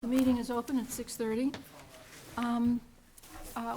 The meeting is open at 6:30.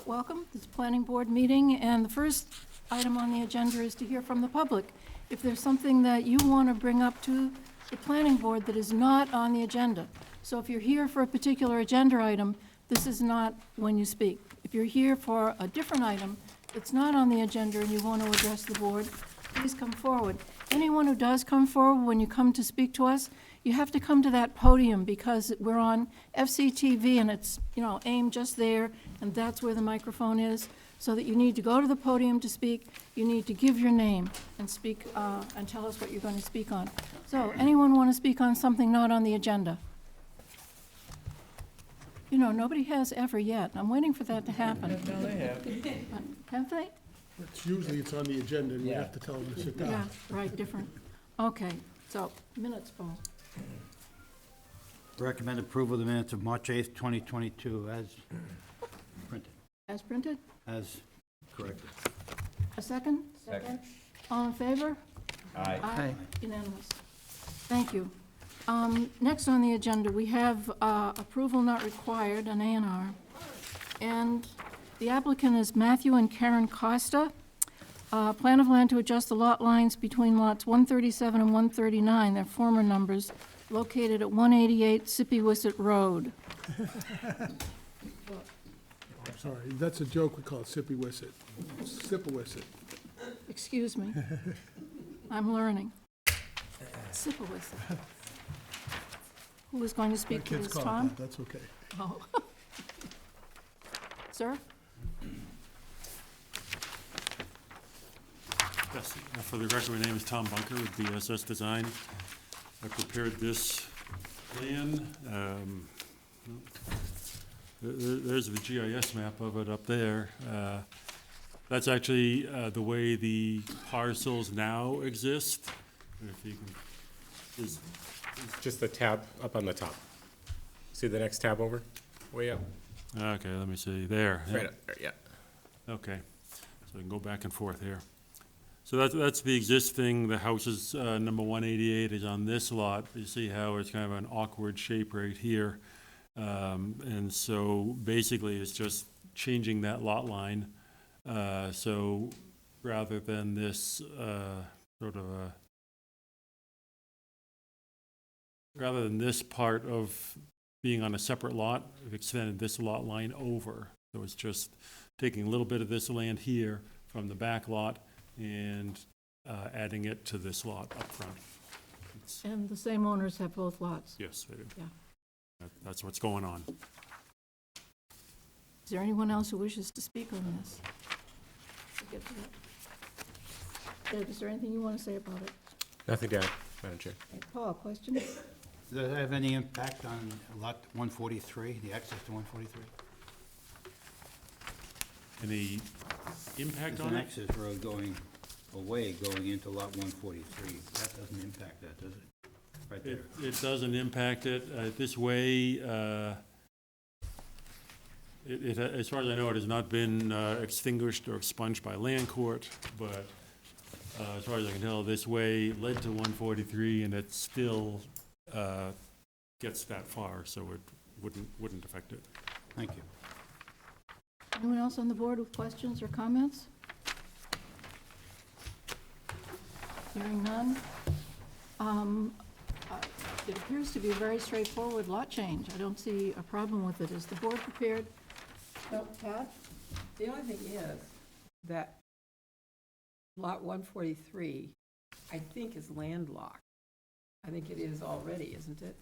Welcome, this is Planning Board meeting, and the first item on the agenda is to hear from the public. If there's something that you want to bring up to the Planning Board that is not on the agenda. So if you're here for a particular agenda item, this is not when you speak. If you're here for a different item that's not on the agenda and you want to address the board, please come forward. Anyone who does come forward, when you come to speak to us, you have to come to that podium because we're on FCTV and it's, aimed just there, and that's where the microphone is, so that you need to go to the podium to speak. You need to give your name and speak, and tell us what you're going to speak on. So, anyone want to speak on something not on the agenda? Nobody has ever yet. I'm waiting for that to happen. No, they have. Have they? It's on the agenda, and we have to tell them to sit down. Yeah, right, different. Okay, so, minutes, Paul. Recommend approval of the minutes of March 8th, 2022 as printed. As printed? As corrected. A second? Second. All in favor? Aye. Aye. Unanimous. Thank you. Next on the agenda, we have approval not required, an A&R. And the applicant is Matthew and Karen Costa. Plan of land to adjust the lot lines between lots 137 and 139, their former numbers, located at 188 Sippiwisset Road. I'm sorry, that's a joke, we call it Sippiwisset. Sippiwisset. Excuse me. I'm learning. Sippiwisset. Who is going to My speak to kids this, call it Tom? that, that's okay. Oh. Sir? Yes, for the record, my name is Tom Bunker with BSS Design. I prepared this plan. There's the GIS map of it up there. That's actually the way the parcels now exist. If you can, Just the tab up on the top. See the next tab over? Way up. okay, let me see, there. Right up there, yeah. Okay, so I can go back and forth here. So that's the existing, the house is, number 188 is on this lot. You see how it's kind of an awkward shape right here. And so basically it's just changing that lot line. So rather than this rather than this part of being on a separate lot, we've extended this lot line over. So it's just taking a little bit of this land here from the back lot and adding it to this lot up front. And the same owners have both lots. Yes, they do. Yeah. That's what's going on. Is there anyone else who wishes to speak on this? We'll get to that. Ed, is there anything you want to say about it? Nothing to add, Madam Chair. Okay, Paul, question? Does that have any impact on lot 143, the access to 143? Any impact There's on an it? access road going away, going into lot 143. That doesn't impact that, does it? Right there. It doesn't impact it. This way, as far as I know, it has not been extinguished or expunged by land court, but as far as I can tell, this way led to 143, and it still gets that far, so it wouldn't affect it. Thank you. Anyone else on the board with questions or comments? Hearing none. It appears to be a very straightforward lot change. I don't see a problem with it. Is the board prepared? No, Pat? The only thing is that lot 143, I think, is landlocked. I think it is already, isn't it?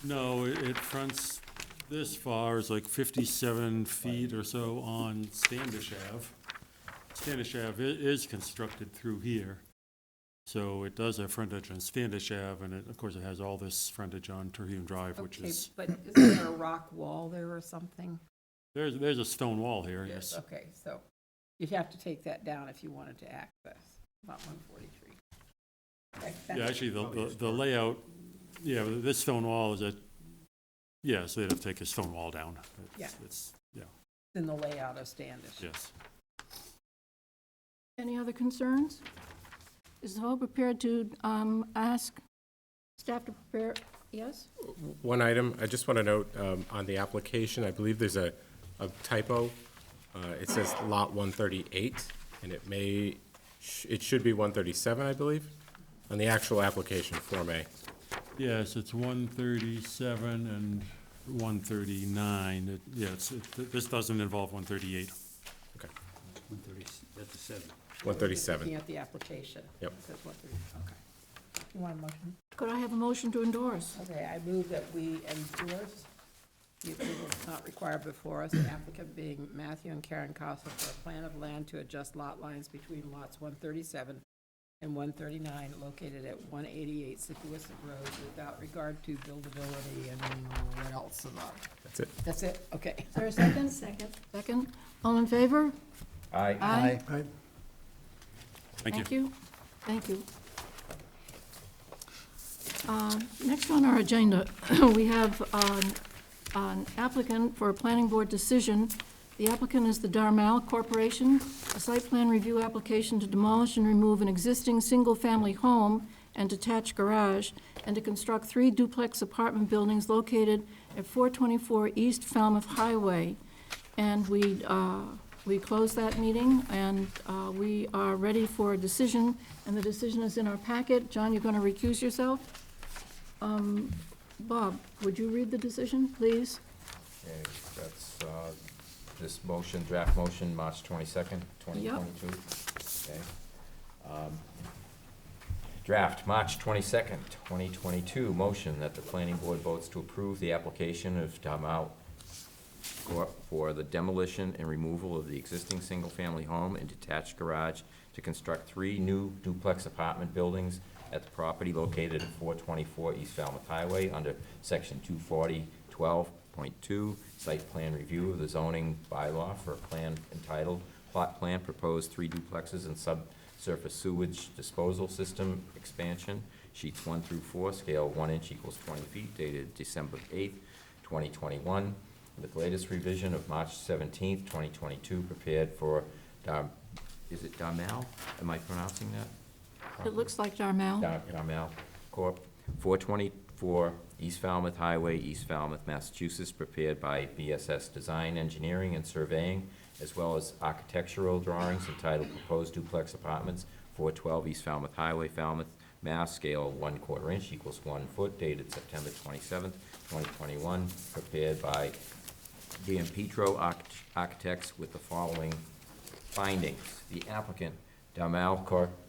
No, it fronts this far, is like 57 feet or so on Standish Ave. Standish Ave is constructed through here. So it does have frontage on Standish Ave, and of course, it has all this frontage on Terhune Drive, which Okay, is, but isn't there a rock wall there or something? there's a stone wall here, yes. Okay, so you'd have to take that down if you wanted to access Lot 143. Okay, Yeah, that's actually, the layout, yeah, this stone wall is yeah, so they'd have to take a stone wall down. Yeah. It's, yeah, in the layout of Standish. yes. Any other concerns? Is the vote prepared to ask staff to prepare, yes? One item, I just want to note, on the application, I believe there's a typo. It says lot 138, and it should be 137, I believe, on the actual application, Form A. Yes, it's 137 and 139. This doesn't involve 138. Okay, 130, that's a 7. 137. Looking at the application. Yep. It says 130, okay. You want a motion? Could I have a motion to endorse? Okay, I move that we endorse the approval not required before us, the applicant being Matthew and Karen Castle for a plan of land to adjust lot lines between lots 137 and 139 located at 188 Sippewissett Road without regard to buildability and what else about. That's it. That's it, okay. Is there a second? Second. Second. All in favor? Aye. Aye. I, Thank you. Thank you. Next on our agenda, we have an applicant for a planning board decision. The applicant is the Darmal Corporation, a site plan review application to demolish and remove an existing single-family home and detached garage, and to construct 3 duplex apartment buildings located at 424 East Falmouth Highway. And we closed that meeting, and we are ready for a decision, and the decision is in our packet. John, you're going to recuse yourself? Bob, would you read the decision, please? Okay, that's, this motion, draft motion, March 22nd, 2022. Okay. Draft, March 22nd, 2022, motion that the planning board votes to approve the application of Darmal Corp. For the demolition and removal of the existing single-family home and detached garage to construct 3 new duplex apartment buildings at the property located at 424 East Falmouth Highway under section 240-12.2, site plan review of the zoning bylaw for a plan entitled Plot Plan Proposed 3 Duplexes and Subsurface Sewage Disposal System Expansion, sheets 1 through 4, scale 1 inch equals 20 feet, dated December 8th, 2021, with latest revision of March 17th, 2022, prepared for, is it Darmal? Am I pronouncing that? It looks like Darmal. Darmal Corp., 424 East Falmouth Highway, East Falmouth, Massachusetts, prepared by BSS Design, Engineering, and Surveying, as well as architectural drawings entitled Proposed Duplex Apartments, 412 East Falmouth Highway, Falmouth, Mass, scale 1/4 inch equals 1 foot, dated September 27th, 2021, prepared by Giampetro Architects with the following findings. The applicant, Darmal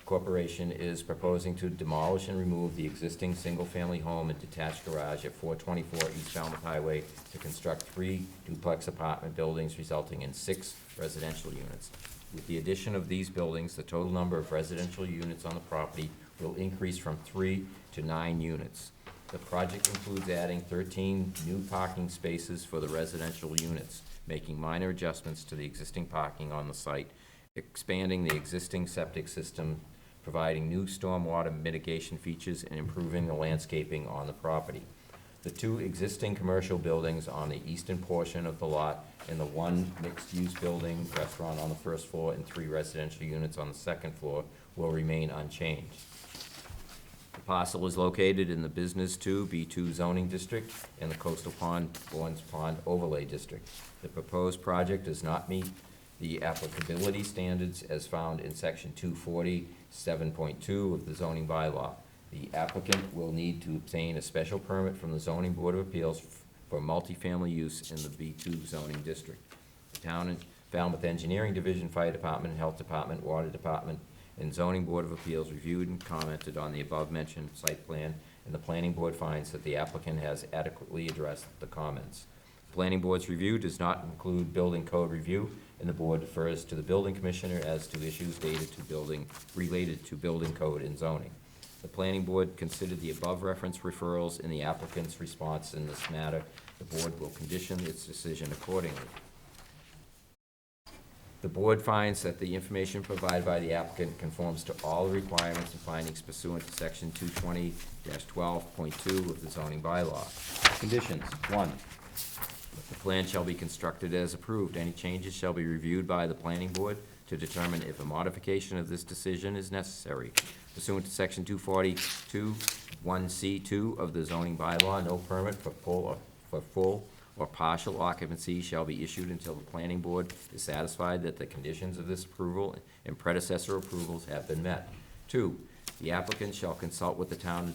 Corporation, is proposing to demolish and remove the existing single-family home and detached garage at 424 East Falmouth Highway to construct 3 duplex apartment buildings resulting in 6 residential units. With the addition of these buildings, the total number of residential units on the property will increase from 3 to 9 units. The project includes adding 13 new parking spaces for the residential units, making minor adjustments to the existing parking on the site, expanding the existing septic system, providing new stormwater mitigation features, and improving the landscaping on the property. The 2 existing commercial buildings on the eastern portion of the lot and the 1 mixed-use building, restaurant on the first floor, and 3 residential units on the second floor will remain unchanged. The parcel is located in the Business 2 B2 zoning district and the Coastal Borders Pond overlay district. The proposed project does not meet the applicability standards as found in section 240-7.2 of the zoning bylaw. The applicant will need to obtain a special permit from the Zoning Board of Appeals for multifamily use in the B2 zoning district. The town and Falmouth Engineering Division, Fire Department, Health Department, Water Department, and Zoning Board of Appeals reviewed and commented on the above-mentioned site plan, and the planning board finds that the applicant has adequately addressed the comments. Planning Board's review does not include building code review, and the board defers to the building commissioner as to issues related to building code and zoning. The planning board considered the above referenced referrals in the applicant's response in this matter. The board will condition its decision accordingly. The board finds that the information provided by the applicant conforms to all the requirements and findings pursuant to section 220-12.2 of the zoning bylaw. Conditions: 1, the plan shall be constructed as approved. Any changes shall be reviewed by the planning board to determine if a modification of this decision is necessary. Pursuant to section 242(1)(c)(2) of the zoning bylaw, no permit for full or partial occupancy shall be issued until the planning board is satisfied that the conditions of this approval and predecessor approvals have been met. 2, the applicant shall consult with the town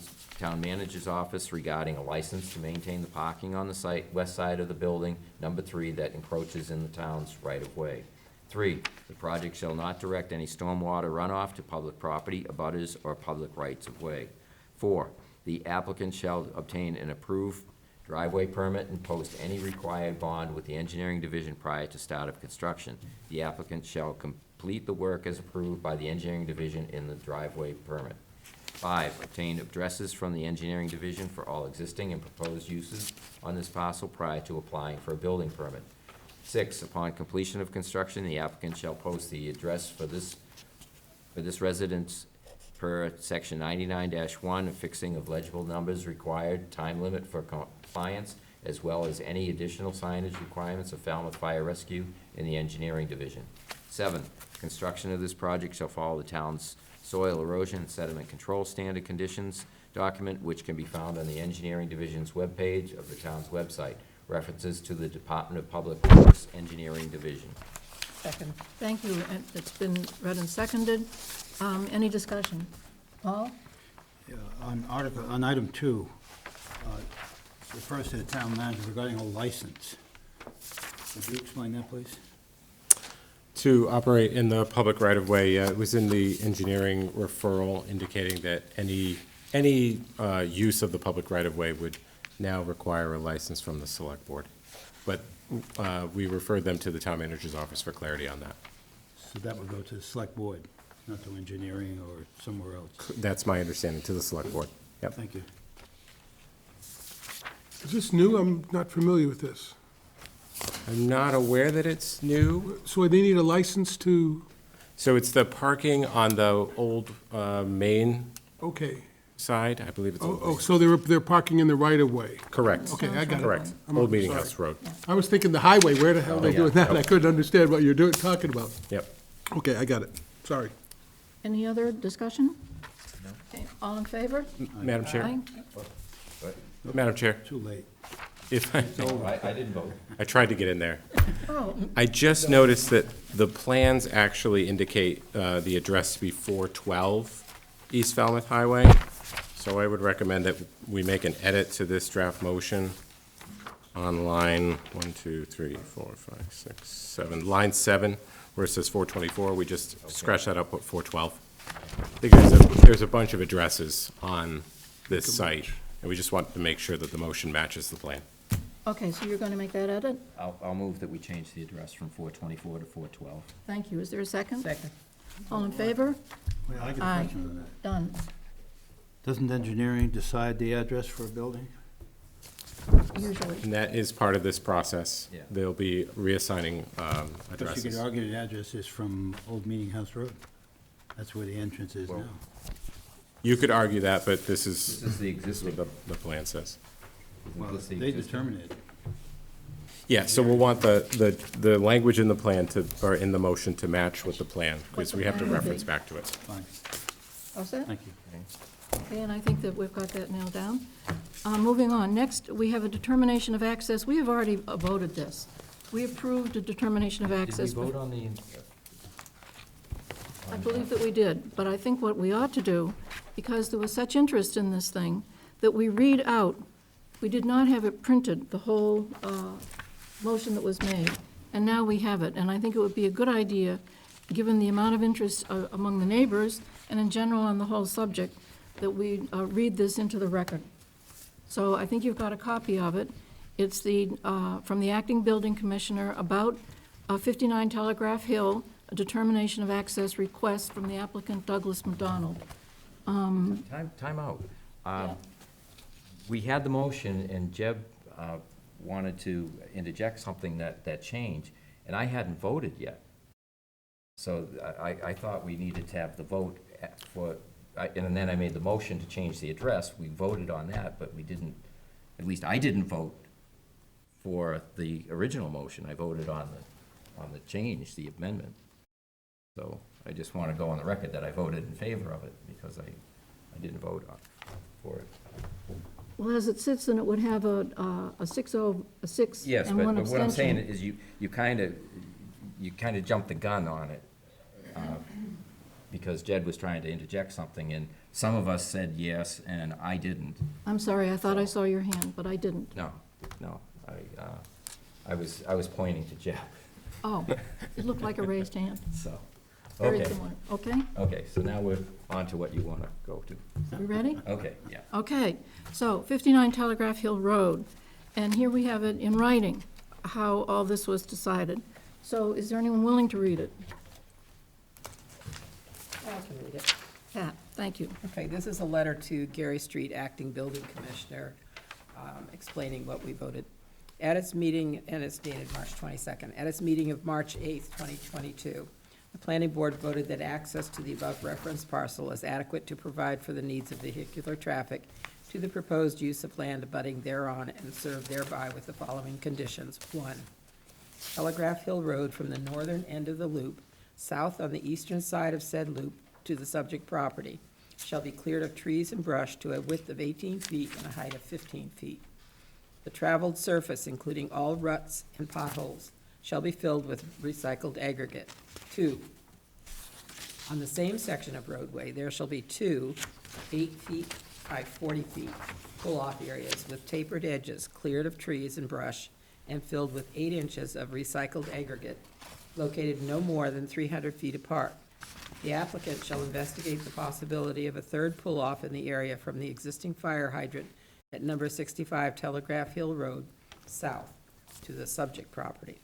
manager's office regarding a license to maintain the parking on the west side of the building, number 3, that encroaches in the town's right-of-way. 3, the project shall not direct any stormwater runoff to public property, abutters, or public rights-of-way. 4, the applicant shall obtain an approved driveway permit and post any required bond with the engineering division prior to start of construction. The applicant shall complete the work as approved by the engineering division in the driveway permit. 5, obtain addresses from the engineering division for all existing and proposed uses on this parcel prior to applying for a building permit. 6, upon completion of construction, the applicant shall post the address for this residence per section 99-1, affixing of legible numbers required, time limit for compliance, as well as any additional signage requirements of Falmouth Fire Rescue in the engineering division. 7, construction of this project shall follow the town's soil erosion and sediment control standard conditions document, which can be found on the engineering division's webpage of the town's website. References to the Department of Public Works Engineering Division. Second. Thank you, and it's been read and seconded. Any discussion? Paul? Yeah, on item 2, refers to the town manager regarding a license. Would you explain that, please? To operate in the public right-of-way, it was in the engineering referral indicating that any use of the public right-of-way would now require a license from the select board. But we referred them to the town manager's office for clarity on that. So that would go to the select board, not to engineering or somewhere else? That's my understanding, to the select board. Yep. Thank you. Is this new? I'm not familiar with this. I'm not aware that it's new. So they need a license to, So it's the parking on the old main okay. side, I believe it's Old Oh, Main. so they're parking in the right-of-way. Correct. Okay, I got it. Correct. I'm Old Meeting sorry. House Road. I was thinking the highway, where the hell are they yeah. doing that? I couldn't understand what you're talking about. Yep. Okay, I got it. Sorry. Any other discussion? Okay, all in favor? Madam Chair, Aye. Madam Chair, Too late. if I didn't vote. I tried to get in there. Oh, I just noticed that the plans actually indicate the address to be 412 East Falmouth Highway. So I would recommend that we make an edit to this draft motion on line 7, where it says 424. We just scratch that up, put 412. I think there's a bunch of addresses on this site, and we just want to make sure that the motion matches the plan. okay, so you're going to make that edit? I'll move that we change the address from 424 to 412. Thank you. Is there a second? Second. All in favor? Wait, I got a Aye. question on that. Done. Doesn't engineering decide the address for a building? Usually. And that is part of this process. Yeah. They'll be reassigning But you addresses. could argue the address is from Old Meeting House Road. That's where the entrance is now. You could argue that, but this This is is the existing. what the plan says. Well, This is the they existing. determine it. Yeah, so we'll want the language in the plan to, or in the motion to match with the plan, because we have to reference back to it. Fine, All set? thank you. Okay, and I think that we've got that nailed down. Moving on, next, we have a determination of access. We have already voted this. We approved a determination of Did we access. vote on the? I believe that we did, but I think what we ought to do, because there was such interest in this thing, that we read out, we did not have it printed, the whole motion that was made, and now we have it. And I think it would be a good idea, given the amount of interest among the neighbors and in general on the whole subject, that we read this into the record. So I think you've got a copy of it, It's from the acting building commissioner about 59 Telegraph Hill, a determination of access request from the applicant Douglas McDonald. Time out. Yeah. We had the motion, and Jeb wanted to interject something that changed, and I hadn't voted yet. So I thought we needed to have the vote and then I made the motion to change the address. We voted on that, but we didn't, at least I didn't vote for the original motion. I voted on the change, the amendment. So I just want to go on the record that I voted in favor of it, because I didn't vote for it. Well, as it sits, then it would have a 6-0, a 6 Yes, and 1 but what I'm saying abstention. is you kind of jumped the gun on it, because Jed was trying to interject something, and some of us said yes, and I didn't. I'm sorry, I thought I saw your hand, but I didn't. No, I was pointing to Jeb, Oh, it looked like a raised hand. so, Very okay. similar. Okay, Okay, so now we're on to what you want to go to. we ready? Okay, yeah. Okay, so 59 Telegraph Hill Road, and here we have it in writing, how all this was decided. So is there anyone willing to read it? I can read it. Pat, thank you. Okay, this is a letter to Gary Street Acting Building Commissioner, explaining what we voted. At its meeting, and it's dated March 22nd, at its meeting of March 8th, 2022, the planning board voted that access to the above referenced parcel is adequate to provide for the needs of vehicular traffic to the proposed use of land abutting thereon and served thereby with the following conditions. 1, Telegraph Hill Road from the northern end of the loop, south on the eastern side of said loop to the subject property, shall be cleared of trees and brush to a width of 18 feet and a height of 15 feet. The traveled surface, including all ruts and potholes, shall be filled with recycled aggregate. 2, on the same section of roadway, there shall be 2 8 feet by 40 feet pull-off areas with tapered edges cleared of trees and brush and filled with 8 inches of recycled aggregate located no more than 300 feet apart. The applicant shall investigate the possibility of a third pull-off in the area from the existing fire hydrant at number 65 Telegraph Hill Road, south, to the subject property.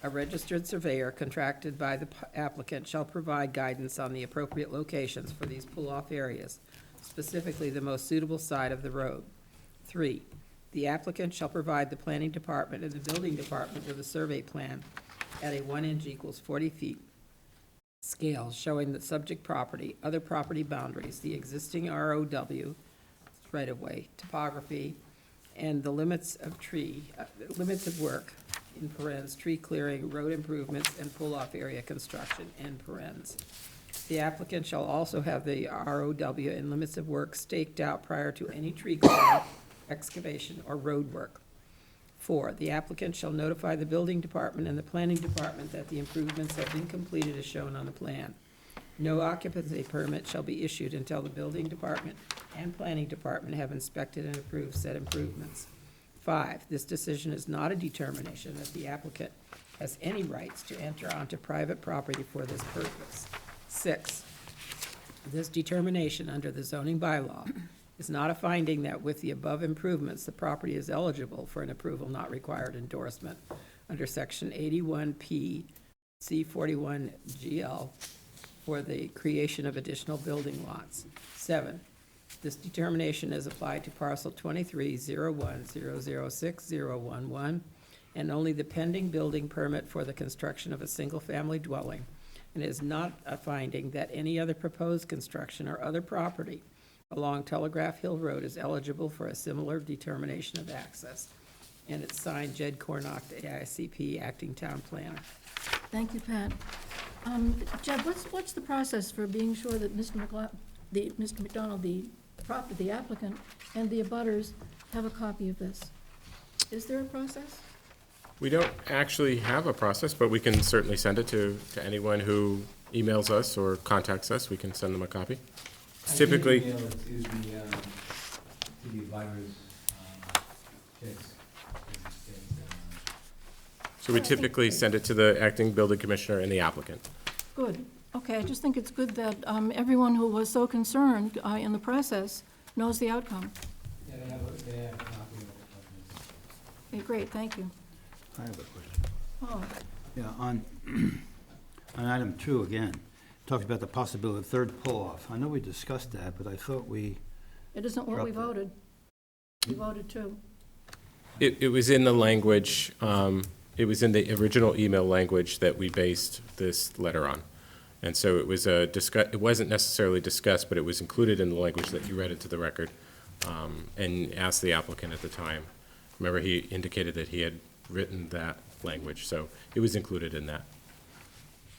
A registered surveyor contracted by the applicant shall provide guidance on the appropriate locations for these pull-off areas, specifically the most suitable side of the road. 3, the applicant shall provide the planning department and the building department with a survey plan at a 1 inch equals 40 feet scale showing the subject property, other property boundaries, the existing ROW, right-of-way, topography, and the limits of work, in parens, tree clearing, road improvements, and pull-off area construction, end parens. The applicant shall also have the ROW and limits of work staked out prior to any tree clearing, excavation, or road work. 4, the applicant shall notify the building department and the planning department that the improvements have been completed as shown on the plan. No occupancy permit shall be issued until the building department and planning department have inspected and approved said improvements. 5, this decision is not a determination that the applicant has any rights to enter onto private property for this purpose. 6, this determination under the zoning bylaw is not a finding that with the above improvements, the property is eligible for an approval not required endorsement under section 81P C41 GL for the creation of additional building lots. 7, this determination is applied to parcel 2301006011 and only the pending building permit for the construction of a single-family dwelling, and is not a finding that any other proposed construction or other property along Telegraph Hill Road is eligible for a similar determination of access. And it's signed Jed Cornock, AICP, Acting Town Planner. Thank you, Pat. Jeb, what's the process for being sure that Mr. McDonald, the applicant, and the abutters have a copy of this? Is there a process? We don't actually have a process, but we can certainly send it to anyone who emails us or contacts us. We can send them a copy. Typically, email it to the abutters, kids. so we typically send it to the acting building commissioner and the applicant. Good. Okay, I just think it's good that everyone who was so concerned in the process knows the outcome. Yeah, they have a copy of this. Okay, great, thank you. I have a question. Oh, Yeah, on item 2 again, talks about the possibility of third pull-off. I know we discussed that, but I thought we, it isn't what we Drop it. voted. We voted too. It was in the language, it was in the original email language that we based this letter on. And so it was it wasn't necessarily discussed, but it was included in the language that you read into the record, and asked the applicant at the time. Remember, he indicated that he had written that language, so it was included in that.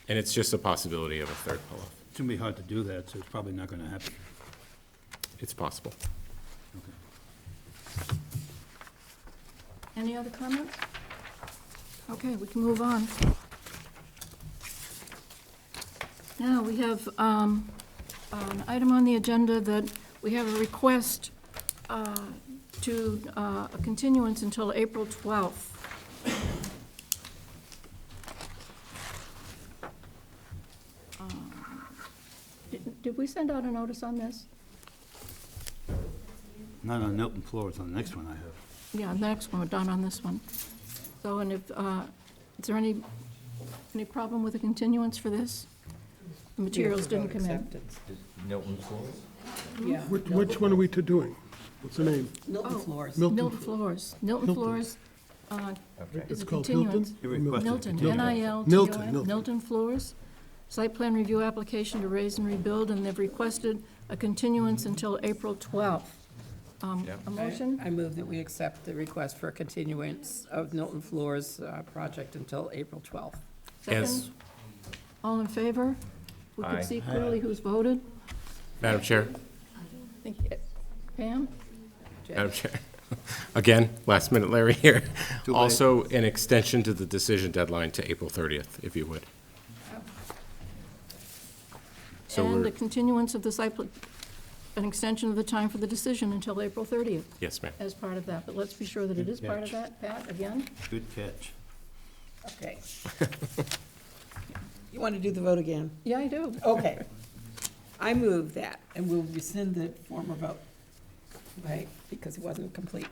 And it's just a possibility of a third pull-off. it's going to be hard to do that, so it's probably not going to happen. It's possible. Any other comments? Okay, we can move on. Now, we have an item on the agenda that we have a request to a continuance until April 12th. Did we send out a notice on this? Not on Milton Floors, on the next one I have. Yeah, the next one, we're done on this one. So, and if, is there any problem with a continuance for this? The materials didn't come in. Acceptance. Milton Floors? Yeah. Which one are we doing? What's the name? Milton Oh. Floors. Milton Floors. Milton Milton. Floors is It's a called continuance. You requested Milton, continuance. N-I-L-T-O-N, Milton. Milton Floors. Site plan review application to raise and rebuild, and they've requested a continuance until April 12th. A motion? I move that we accept the request for a continuance of Milton Floors project until April 12th. Yes. Second? All in favor? We Aye. could see clearly who's voted. Madam Chair? Pam? Madam Chair. Again, last minute Larry here. Too late. Also, an extension to the decision deadline to April 30th, if you would. So And we're, a continuance of the site, an extension of the time for the decision until April 30th yes, ma'am. as part of that. But let's be sure that it is part of Catch. that, Pat, again. Good catch. Okay. You want to do the vote again? Yeah, I do. Okay. I move that, and we'll rescind the former vote, right, because it wasn't complete.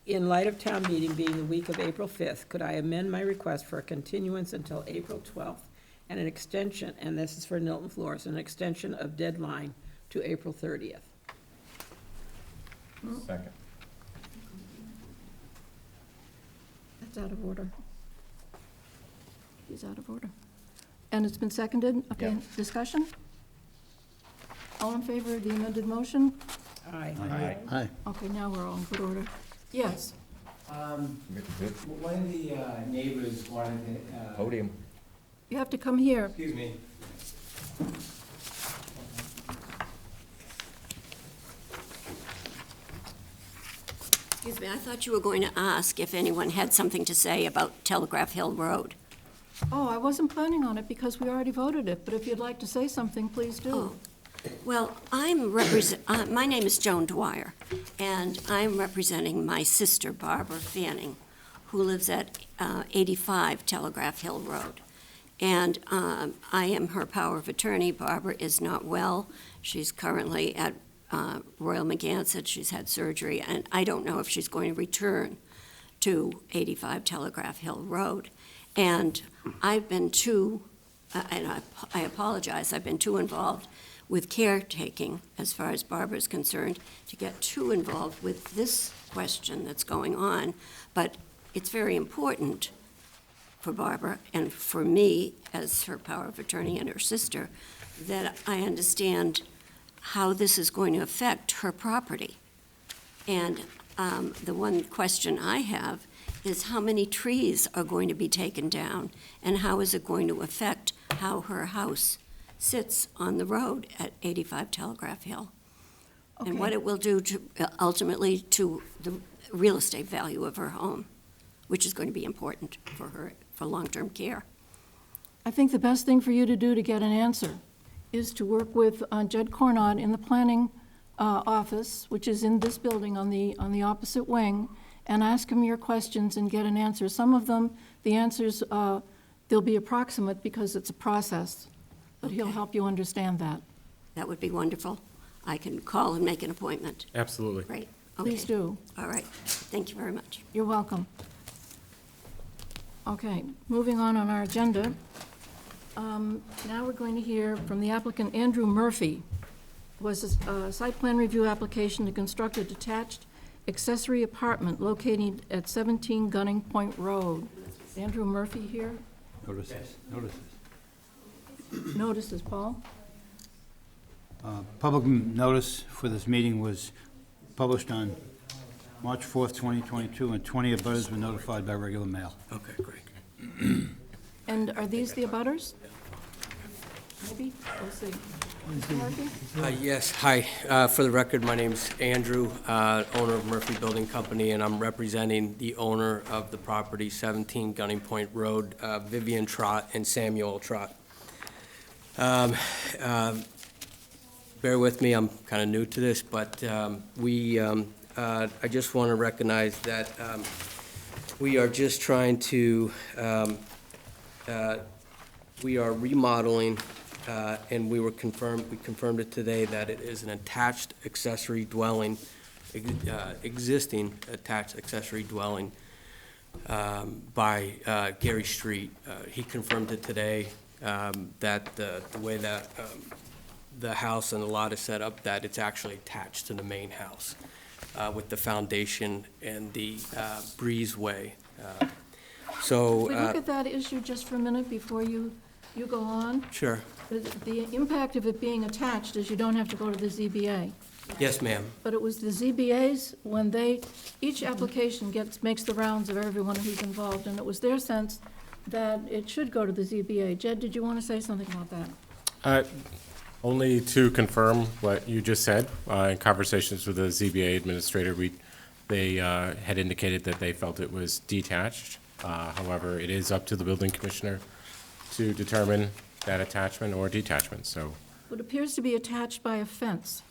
In light of town meeting being the week of April 5th, could I amend my request for a continuance until April 12th and an extension, and this is for Milton Floors, an extension of deadline to April 30th? Second. That's out of order. He's out of order. And it's been seconded? Okay, discussion? All in favor of the amended motion? Aye. Aye. Okay, now we're all in good order. Yes, One of the neighbors wanted to, Podium. you have to come here. excuse me. Excuse me, I thought you were going to ask if anyone had something to say about Telegraph Hill Road. Oh, I wasn't planning on it because we already voted it, but if you'd like to say something, please do. Oh, well, my name is Joan Dwyer, and I'm representing my sister Barbara Fanning, who lives at 85 Telegraph Hill Road. And I am her power of attorney. Barbara is not well. She's currently at Royal McGansett. She's had surgery, and I don't know if she's going to return to 85 Telegraph Hill Road. And I've been too, and I apologize, I've been too involved with caretaking, as far as Barbara's concerned, to get too involved with this question that's going on. But it's very important for Barbara and for me, as her power of attorney and her sister, that I understand how this is going to affect her property. And the one question I have is how many trees are going to be taken down, and how is it going to affect how her house sits on the road at 85 Telegraph Hill? And what Okay. it will do to, ultimately, to the real estate value of her home, which is going to be important for her, for long-term care. I think the best thing for you to do to get an answer is to work with Jed Cornod in the planning office, which is in this building on the opposite wing, and ask him your questions and get an answer. Some of them, the answers, they'll be approximate because it's a process, but he'll help you understand that. That would be wonderful. I can call and make an appointment. Absolutely. Great. Please Okay. do. All right. Thank you very much. You're welcome. Okay, moving on our agenda. Now we're going to hear from the applicant Andrew Murphy. Was a site plan review application to construct a detached accessory apartment located at 17 Gunning Point Road. Andrew Murphy here. Notices. Notices, Paul? Public notice for this meeting was published on March 4th, 2022, and 20 abutters were notified by regular mail. Okay, great. And are these the abutters? Maybe, we'll see. Mr. Murphy? Yes, hi. For the record, my name's Andrew, owner of Murphy Building Company, and I'm representing the owner of the property, 17 Gunning Point Road, Vivian Trott and Samuel Trott. Bear with me, I'm kind of new to this, but I just want to recognize that we are just trying to, we are remodeling, and we confirmed it today that it is an attached accessory dwelling, existing attached accessory dwelling by Gary Street. He confirmed it today, that the way that the house and the lot is set up, that it's actually attached to the main house with the foundation and the breezeway. So. Can we look at that issue just for a minute before you go on? Sure. The impact of it being attached is you don't have to go to the ZBA. Yes, ma'am. But it was the ZBA's, when each application makes the rounds of everyone who's involved, and it was their sense that it should go to the ZBA. Jed, did you want to say something about that? Only to confirm what you just said, in conversations with the ZBA administrator, they had indicated that they felt it was detached. However, it is up to the building commissioner to determine that attachment or detachment, so. It appears to be attached by a fence.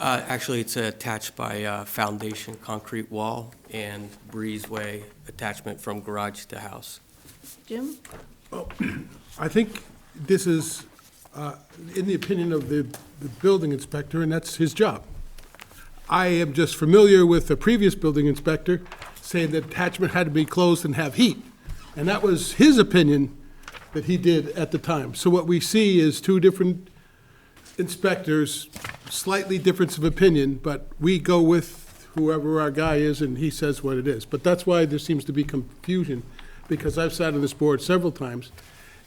Actually, it's attached by foundation concrete wall and breezeway attachment from garage to house. Jim? I think this is, in the opinion of the building inspector, and that's his job. I am just familiar with the previous building inspector saying that attachment had to be closed and have heat. And that was his opinion that he did at the time. So what we see is two different inspectors, slightly difference of opinion, but we go with whoever our guy is and he says what it is. But that's why there seems to be confusion, because I've sat on this board several times,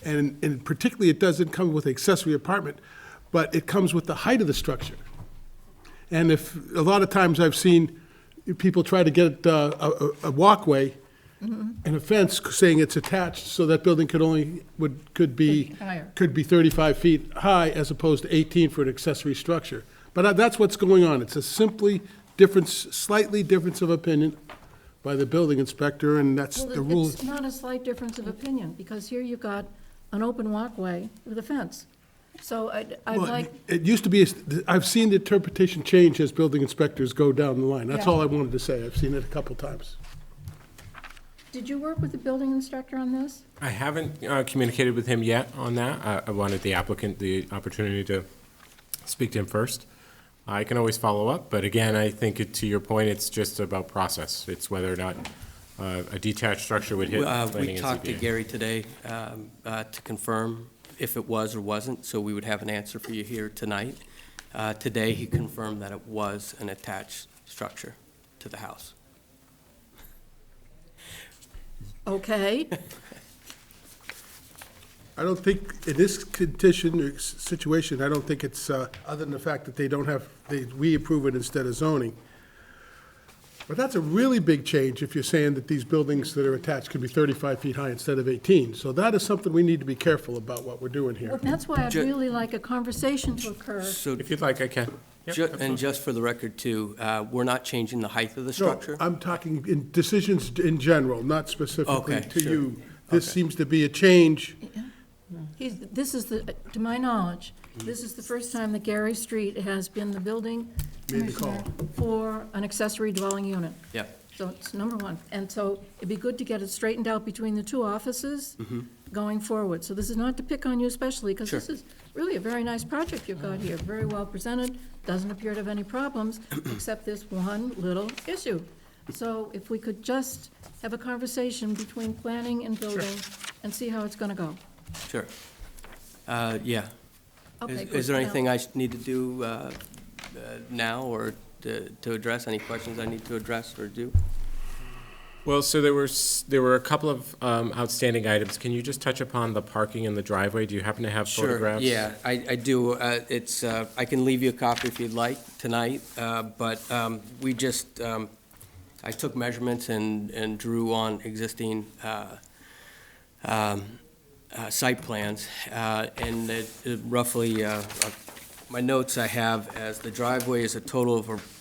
and particularly it doesn't come with accessory apartment, but it comes with the height of the structure. And if, a lot of times I've seen people try to get a walkway and a fence saying it's attached, so that building could be Higher. 35 feet high as opposed to 18 for an accessory structure. But that's what's going on. It's a slightly difference of opinion by the building inspector, and that's the rule. It's not a slight difference of opinion, because here you've got an open walkway with a fence. So I'd Well, like, it used to be, I've seen the interpretation change as building inspectors go down the line. That's Yeah. all I wanted to say. I've seen it a couple times. did you work with the building inspector on this? I haven't communicated with him yet on that. I wanted the applicant the opportunity to speak to him first. I can always follow up, but again, I think to your point, it's just about process. It's whether or not a detached structure would hit planning We and talked to ZBA. Gary today to confirm if it was or wasn't, so we would have an answer for you here tonight. Today, he confirmed that it was an attached structure to the house. Okay, I don't think, in this condition or situation, I don't think it's, other than the fact that we approve it instead of zoning. But that's a really big change if you're saying that these buildings that are attached could be 35 feet high instead of 18. So that is something we need to be careful about what we're doing here. well, that's why I'd Ju- really like a conversation to occur. So, If you'd like, I can. Yep, and just for the record too, we're not changing the height of the No, structure? I'm talking in decisions in general, not specifically Okay, to sure. you. This Okay. seems to be a change. This is to my knowledge, this is the first time that Gary Street has been the building Made the call. commissioner for an accessory dwelling unit. Yeah. So it's number one. And so it'd be good to get it straightened out between the two offices going forward. So this is not to pick on you especially, because Sure. this is really a very nice project you've got here, very well presented, doesn't appear to have any problems, except this one little issue. So if we could just have a conversation between planning and building and see how it's gonna go. Sure. Yeah. Okay, Is good. there Now- anything I need to do now or to address, any questions I need to address or do? Well, so there were a couple of outstanding items. Can you just touch upon the parking in the driveway? Do you happen to have photographs? Sure, yeah, I do. It's, I can leave you a copy if you'd like tonight, but we just, I took measurements and drew on existing site plans, and roughly, my notes I have as the driveway is a total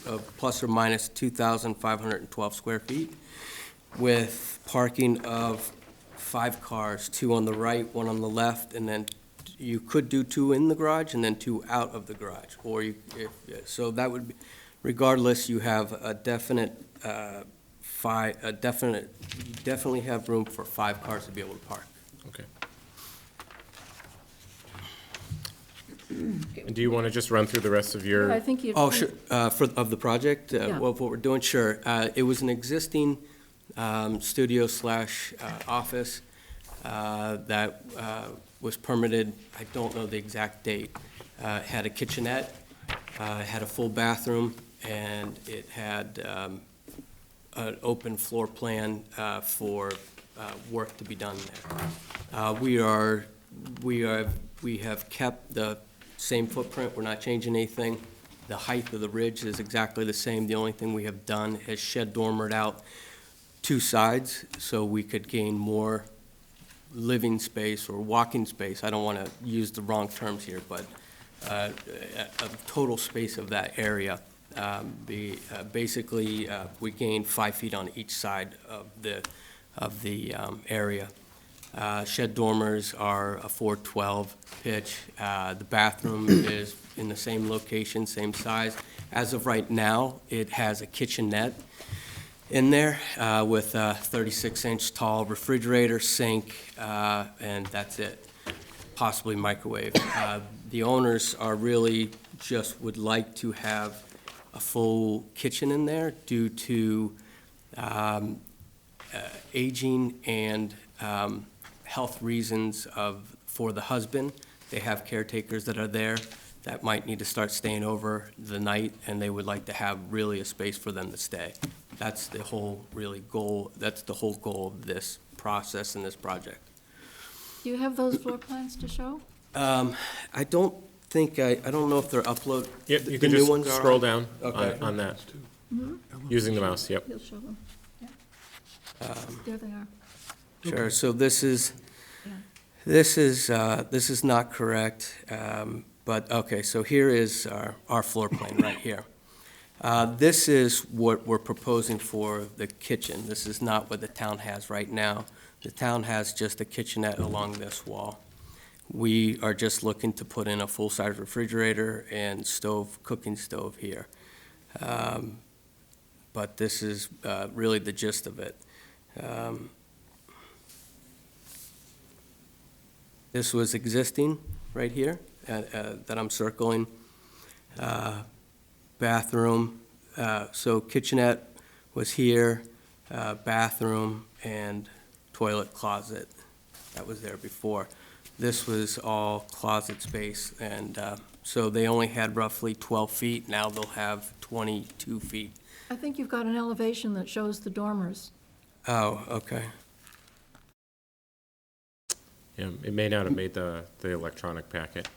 of plus or minus 2,512 square feet, with parking of 5 cars, 2 on the right, 1 on the left, and then you could do 2 in the garage and then 2 out of the garage, or you, so that would be, regardless, you have a definite, you definitely have room for 5 cars to be able to park. Okay. And do you want to just run through the rest of your? I think you. Oh, sure, of the project, Yeah. what we're doing, sure. It was an existing studio slash office that was permitted, I don't know the exact date. Had a kitchenette, had a full bathroom, and it had an open floor plan for work to be done there. We have kept the same footprint, we're not changing anything. The height of the ridge is exactly the same. The only thing we have done is shed dormered out 2 sides so we could gain more living space or walking space. I don't want to use the wrong terms here, but a total space of that area. Basically, we gained 5 feet on each side of the area. Shed dormers are a 412 pitch. The bathroom is in the same location, same size. As of right now, it has a kitchenette in there with a 36-inch tall refrigerator, sink, and that's it. Possibly microwave. The owners are really just would like to have a full kitchen in there due to aging and health reasons for the husband. They have caretakers that are there that might need to start staying over the night, and they would like to have really a space for them to stay. That's the whole goal of this process and this project. Do you have those floor plans to show? I don't think, I don't know if they're upload. Yep, you the can new just ones are scroll on? down Okay. on that, using the mouse, yep. He'll show them. Yeah. There they are. Sure, so this is not correct, but, okay, so here is our floor plan right here. This is what we're proposing for the kitchen. This is not what the town has right now. The town has just a kitchenette along this wall. We are just looking to put in a full-size refrigerator and cooking stove here. But this is really the gist of it. This was existing right here that I'm circling. Bathroom, so kitchenette was here, bathroom and toilet closet that was there before. This was all closet space, and so they only had roughly 12 feet. Now they'll have 22 feet. I think you've got an elevation that shows the dormers. Oh, okay. Yeah, it may not have made the electronic packet.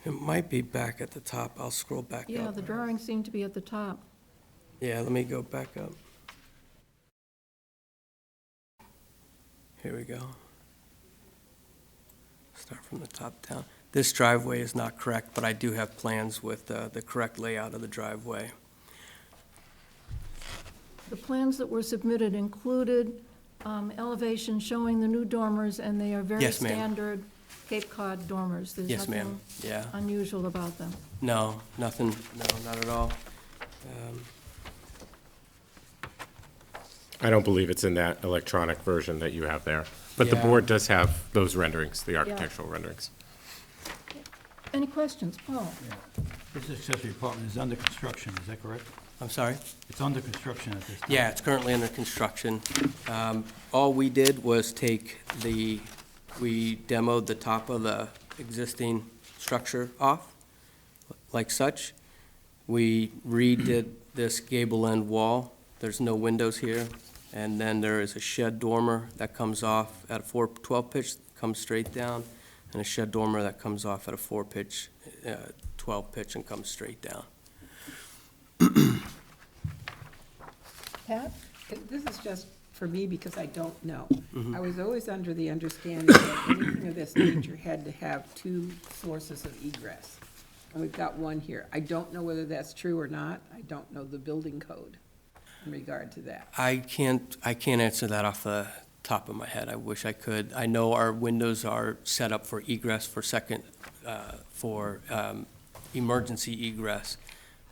It might be back at the top. I'll scroll back up. Yeah, the drawings seem to be at the top. Yeah, let me go back up. Here we go. Start from the top down. This driveway is not correct, but I do have plans with the correct layout of the driveway. The plans that were submitted included elevation showing the new dormers, and they are very Yes, ma'am. standard Cape Cod dormers. There's Yes, ma'am. nothing Yeah. unusual about them. No, nothing, no, not at all. I don't believe it's in that electronic version that you have there. But the Yeah. board does have those renderings, the architectural renderings. Any questions? Paul? This accessory apartment is under construction, is that correct? I'm sorry? It's under construction at this time? Yeah, it's currently under construction. All we did was we demoed the top of the existing structure off, like such. We redid this gable end wall. There's no windows here. And then there is a shed dormer that comes off at a 4/12 pitch, comes straight down, and a shed dormer that comes off at a 4-pitch, 12 pitch and comes straight down. Pat? This is just for me because I don't know. I was always under the understanding that anything of this nature had to have two sources of egress. And we've got one here. I don't know whether that's true or not. I don't know the building code in regard to that. I can't answer that off the top of my head. I wish I could. I know our windows are set up for egress for emergency egress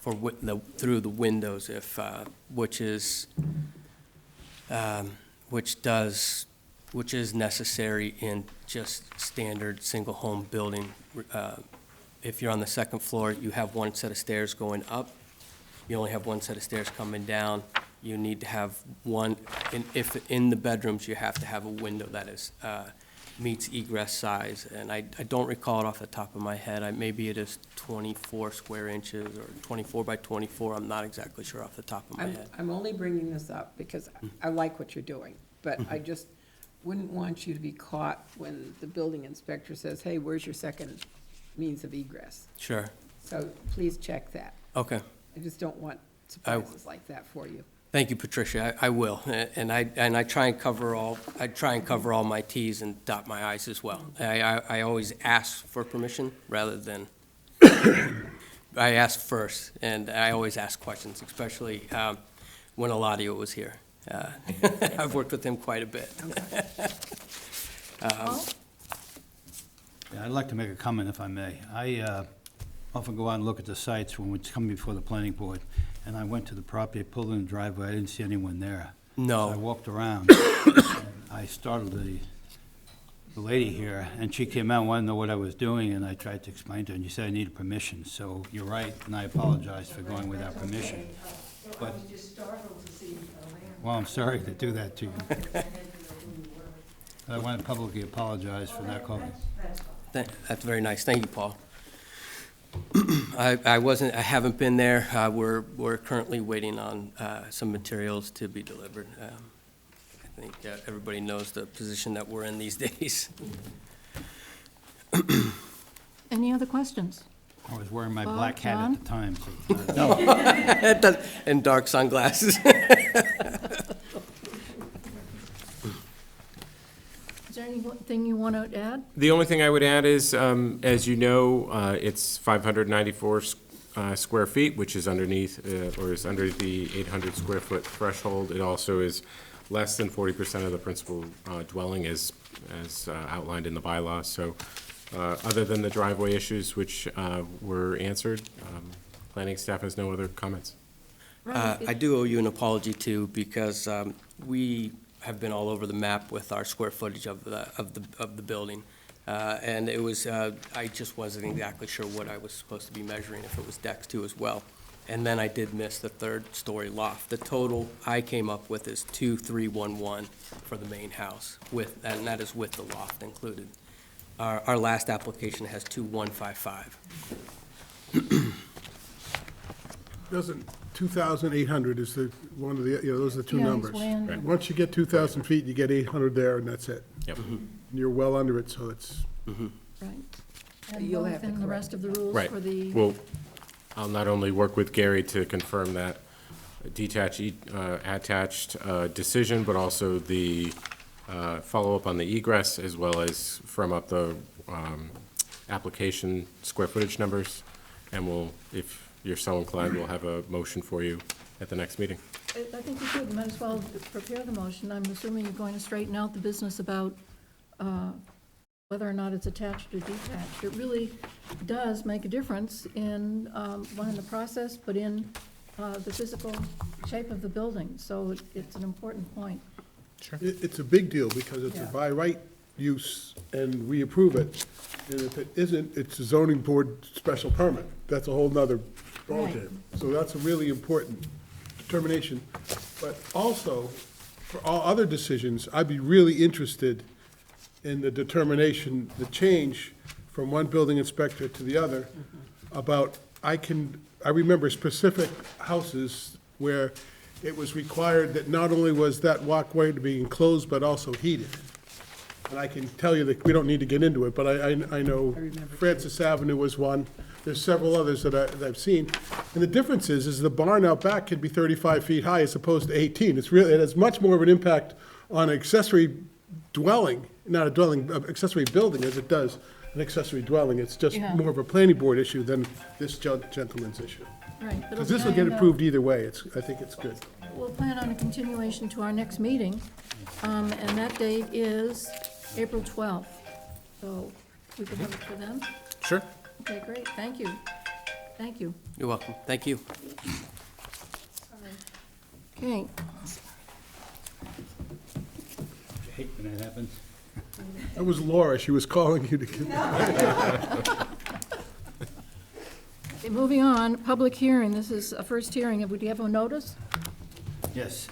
through the windows if, which is necessary in just standard single-home building. If you're on the second floor, you have one set of stairs going up. You only have one set of stairs coming down. You need to have one, if in the bedrooms, you have to have a window that is, meets egress size. And I don't recall it off the top of my head. Maybe it is 24 square inches or 24 by 24. I'm not exactly sure off the top of my head. I'm only bringing this up because I like what you're doing, but I just wouldn't want you to be caught when the building inspector says, hey, where's your second means of egress? Sure. So please check that. Okay. I just don't want surprises like that for you. Thank you, Patricia. I will, and I try and cover all my Ts and dot my Is as well. I always ask for permission rather than I ask first, and I always ask questions, especially when Eladio was here. I've worked with him quite a bit. Paul? Yeah, I'd like to make a comment if I may. I often go out and look at the sites when it's coming before the planning board, and I went to the property, I pulled in the driveway, I didn't see anyone there. No. So I walked around, and I startled the lady here, and she came out and wanted to know what I was doing, and I tried to explain to her, and you said I needed permission. So you're right, and I apologize for going without permission. But, well, I'm sorry to do that to you. I want to publicly apologize for not calling. That's very nice. Thank you, Paul. I haven't been there. We're currently waiting on some materials to be delivered. I think everybody knows the position that we're in these days. Any other questions? I was wearing my Bob, black hat John? at the time. So And dark sunglasses. Is there anything you want to add? The only thing I would add is, as you know, it's 594 square feet, which is underneath, or is under the 800 square foot threshold. It also is less than 40% of the principal dwelling as outlined in the bylaw. So other than the driveway issues, which were answered, planning staff has no other comments. I do owe you an apology too, because we have been all over the map with our square footage of the building. And it was, I just wasn't exactly sure what I was supposed to be measuring, if it was decks too as well. And then I did miss the third-story loft. The total I came up with is 2,311 for the main house, and that is with the loft included. Our last application has 2,155. Doesn't, 2,800 is the, one of the, those are the two Yeah, he's numbers. way under. Right. Once you get 2,000 feet, you get 800 there, and that's it. Yep. You're well under it, so it's, Right. And You'll both have to in the rest of the rules Right. for the, Well, I'll not only work with Gary to confirm that attached decision, but also the follow-up on the egress, as well as firm up the application square footage numbers. And we'll, if you're so inclined, we'll have a motion for you at the next meeting. I think you should, might as well prepare the motion. I'm assuming you're going to straighten out the business about whether or not it's attached or detached. It really does make a difference in, one, in the process, but in the physical shape of the building. So it's an important point. it's a big deal, because it's a Yeah. by right use and we approve it. And if it isn't, it's a zoning board special permit. That's a whole nother ballgame. So that's a really important determination. But also, for all other decisions, I'd be really interested in the determination, the change from one building inspector to the other about, I remember specific houses where it was required that not only was that walkway to be enclosed, but also heated. And I can tell you that, we don't need to get into it, but I know Francis Avenue was one. There's several others that I've seen. And the difference is the barn out back can be 35 feet high as opposed to 18. It has much more of an impact on accessory dwelling, not a dwelling, accessory building as it does an accessory dwelling. It's just Yeah. more of a planning board issue than this gentleman's issue. Right. but Because this will I get know- approved either way. I think it's good. We'll plan on a continuation to our next meeting, and that date is April 12th. So we could have it for them? Sure. Okay, great, thank you. Thank you. You're welcome. Thank you. Okay, I hate when that happens. That was Laura. She was calling you to give. Okay, moving on, public hearing. This is a first hearing. Would you have a notice? Yes.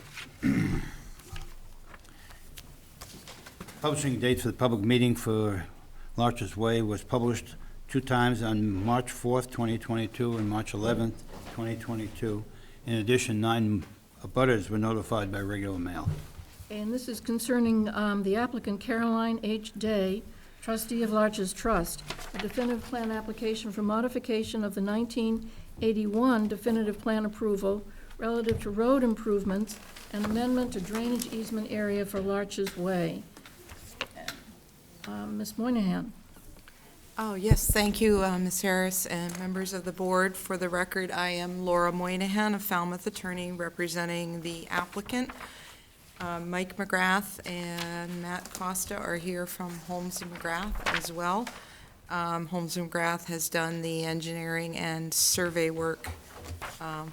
Publishing date for the public meeting for Larcher's Way was published 2 times on March 4th, 2022, and March 11th, 2022. In addition, 9 abutters were notified by regular mail. And this is concerning the applicant Caroline H. Day, trustee of Larches Trust, a definitive plan application for modification of the 1981 definitive plan approval relative to road improvements and amendment to drainage easement area for Larches Way. Ms. Moynihan. Oh, yes, thank you, Ms. Harris and members of the board. For the record, I am Laura Moynihan, a Falmouth attorney representing the applicant. Mike McGrath and Matt Costa are here from Holmes and McGrath as well. Holmes and McGrath has done the engineering and survey work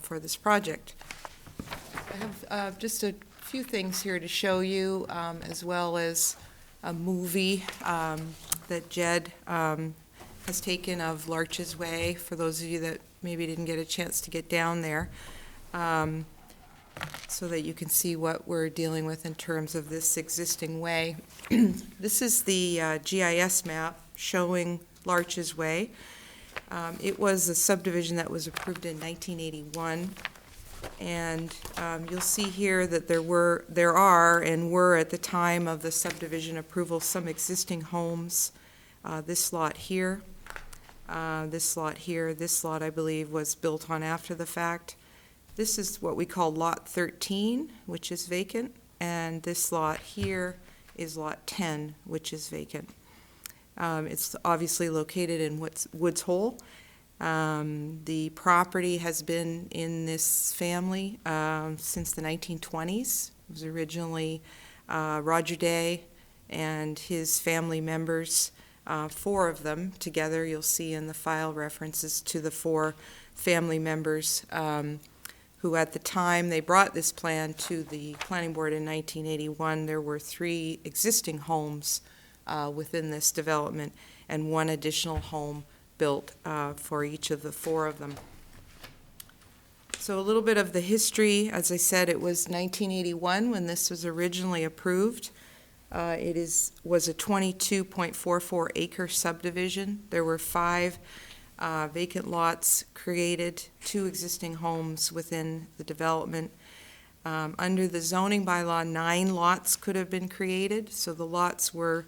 for this project. I have just a few things here to show you, as well as a movie that Jed has taken of Larches Way, for those of you that maybe didn't get a chance to get down there, so that you can see what we're dealing with in terms of this existing way. This is the GIS map showing Larches Way. It was a subdivision that was approved in 1981. And you'll see here that there are and were at the time of the subdivision approval some existing homes. This lot here, this lot here, this lot I believe was built on after the fact. This is what we call lot 13, which is vacant, and this lot here is lot 10, which is vacant. It's obviously located in Woods Hole. The property has been in this family since the 1920s. It was originally Roger Day and his family members, 4 of them together. You'll see in the file references to the 4 family members who at the time they brought this plan to the planning board in 1981, there were 3 existing homes within this development and 1 additional home built for each of the 4 of them. So a little bit of the history. As I said, it was 1981 when this was originally approved. It was a 22.44 acre subdivision. There were 5 vacant lots created, 2 existing homes within the development. Under the zoning bylaw, 9 lots could have been created, so the lots were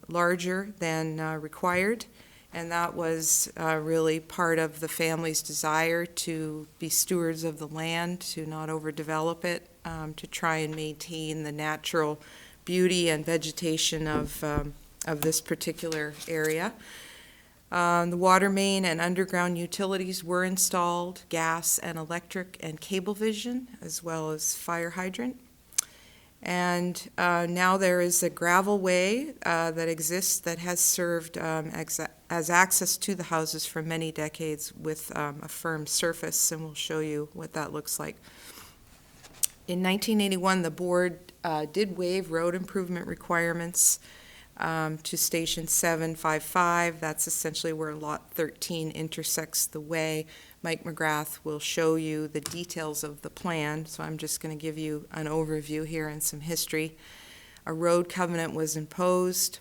larger than required. And that was really part of the family's desire to be stewards of the land, to not overdevelop it, to try and maintain the natural beauty and vegetation of this particular area. The water main and underground utilities were installed, gas and electric and cable vision, as well as fire hydrant. And now there is a gravel way that exists that has served as access to the houses for many decades with a firm surface, and we'll show you what that looks like. In 1981, the board did waive road improvement requirements to Station 755. That's essentially where Lot 13 intersects the way. Mike McGrath will show you the details of the plan, so I'm just going to give you an overview here and some history. A road covenant was imposed.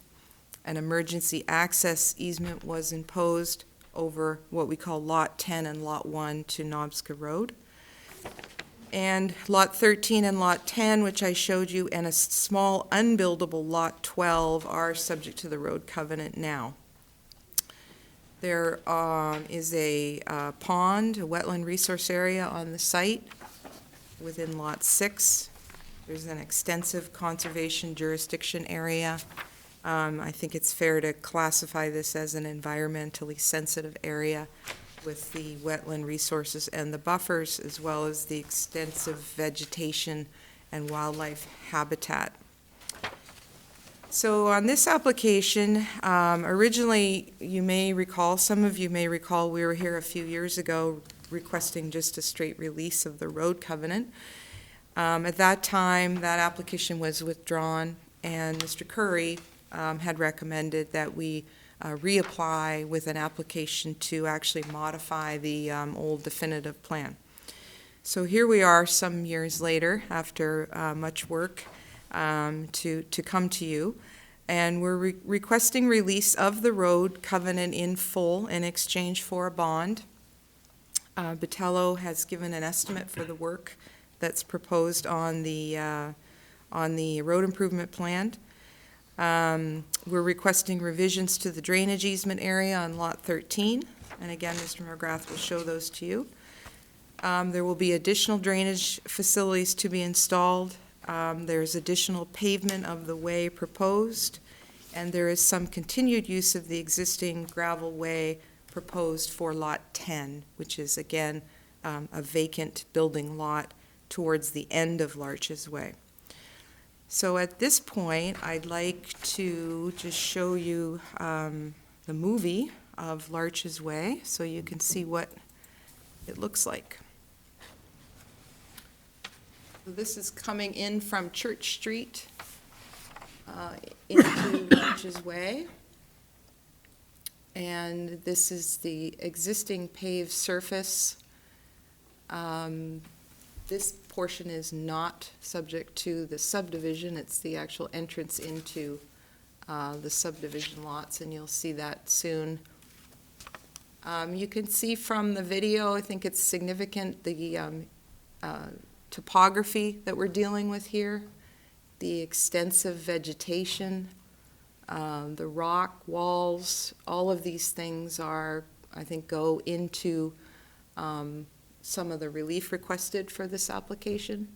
An emergency access easement was imposed over what we call Lot 10 and Lot 1 to Nobska Road. And Lot 13 and Lot 10, which I showed you, and a small unbuildable Lot 12 are subject to the road covenant now. There is a pond, a wetland resource area on the site within Lot 6. There's an extensive conservation jurisdiction area. I think it's fair to classify this as an environmentally sensitive area with the wetland resources and the buffers, as well as the extensive vegetation and wildlife habitat. So on this application, originally, you may recall, some of you may recall, we were here a few years ago requesting just a straight release of the road covenant. At that time, that application was withdrawn, and Mr. Curry had recommended that we reapply with an application to actually modify the old definitive plan. So here we are some years later, after much work, to come to you, and we're requesting release of the road covenant in full in exchange for a bond. Botello has given an estimate for the work that's proposed on the road improvement plan. We're requesting revisions to the drainage easement area on Lot 13, and again, Mr. McGrath will show those to you. There will be additional drainage facilities to be installed. There's additional pavement of the way proposed, and there is some continued use of the existing gravel way proposed for Lot 10, which is, again, a vacant building lot towards the end of Larches Way. So at this point, I'd like to just show you the movie of Larches Way so you can see what it looks like. So this is coming in from Church Street into Larches Way. And this is the existing paved surface. This portion is not subject to the subdivision. It's the actual entrance into the subdivision lots, and you'll see that soon. You can see from the video, I think it's significant, the topography that we're dealing with here, the extensive vegetation, the rock walls, all of these things are, I think, go into some of the relief requested for this application.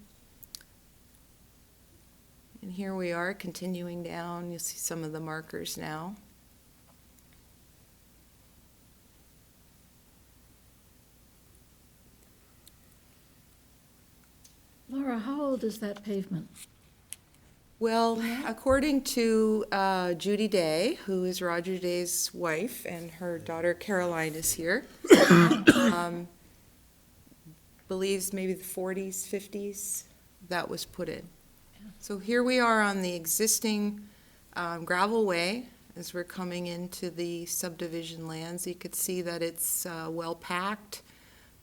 And here we are continuing down. You'll see some of the markers now. Laura, how old is that pavement? Well, according to Judy Day, who is Roger Day's wife, and her daughter Caroline is here, believes maybe the 40s, 50s, that was put in. So here we are on the existing gravel way as we're coming into the subdivision lands. You could see that it's well packed,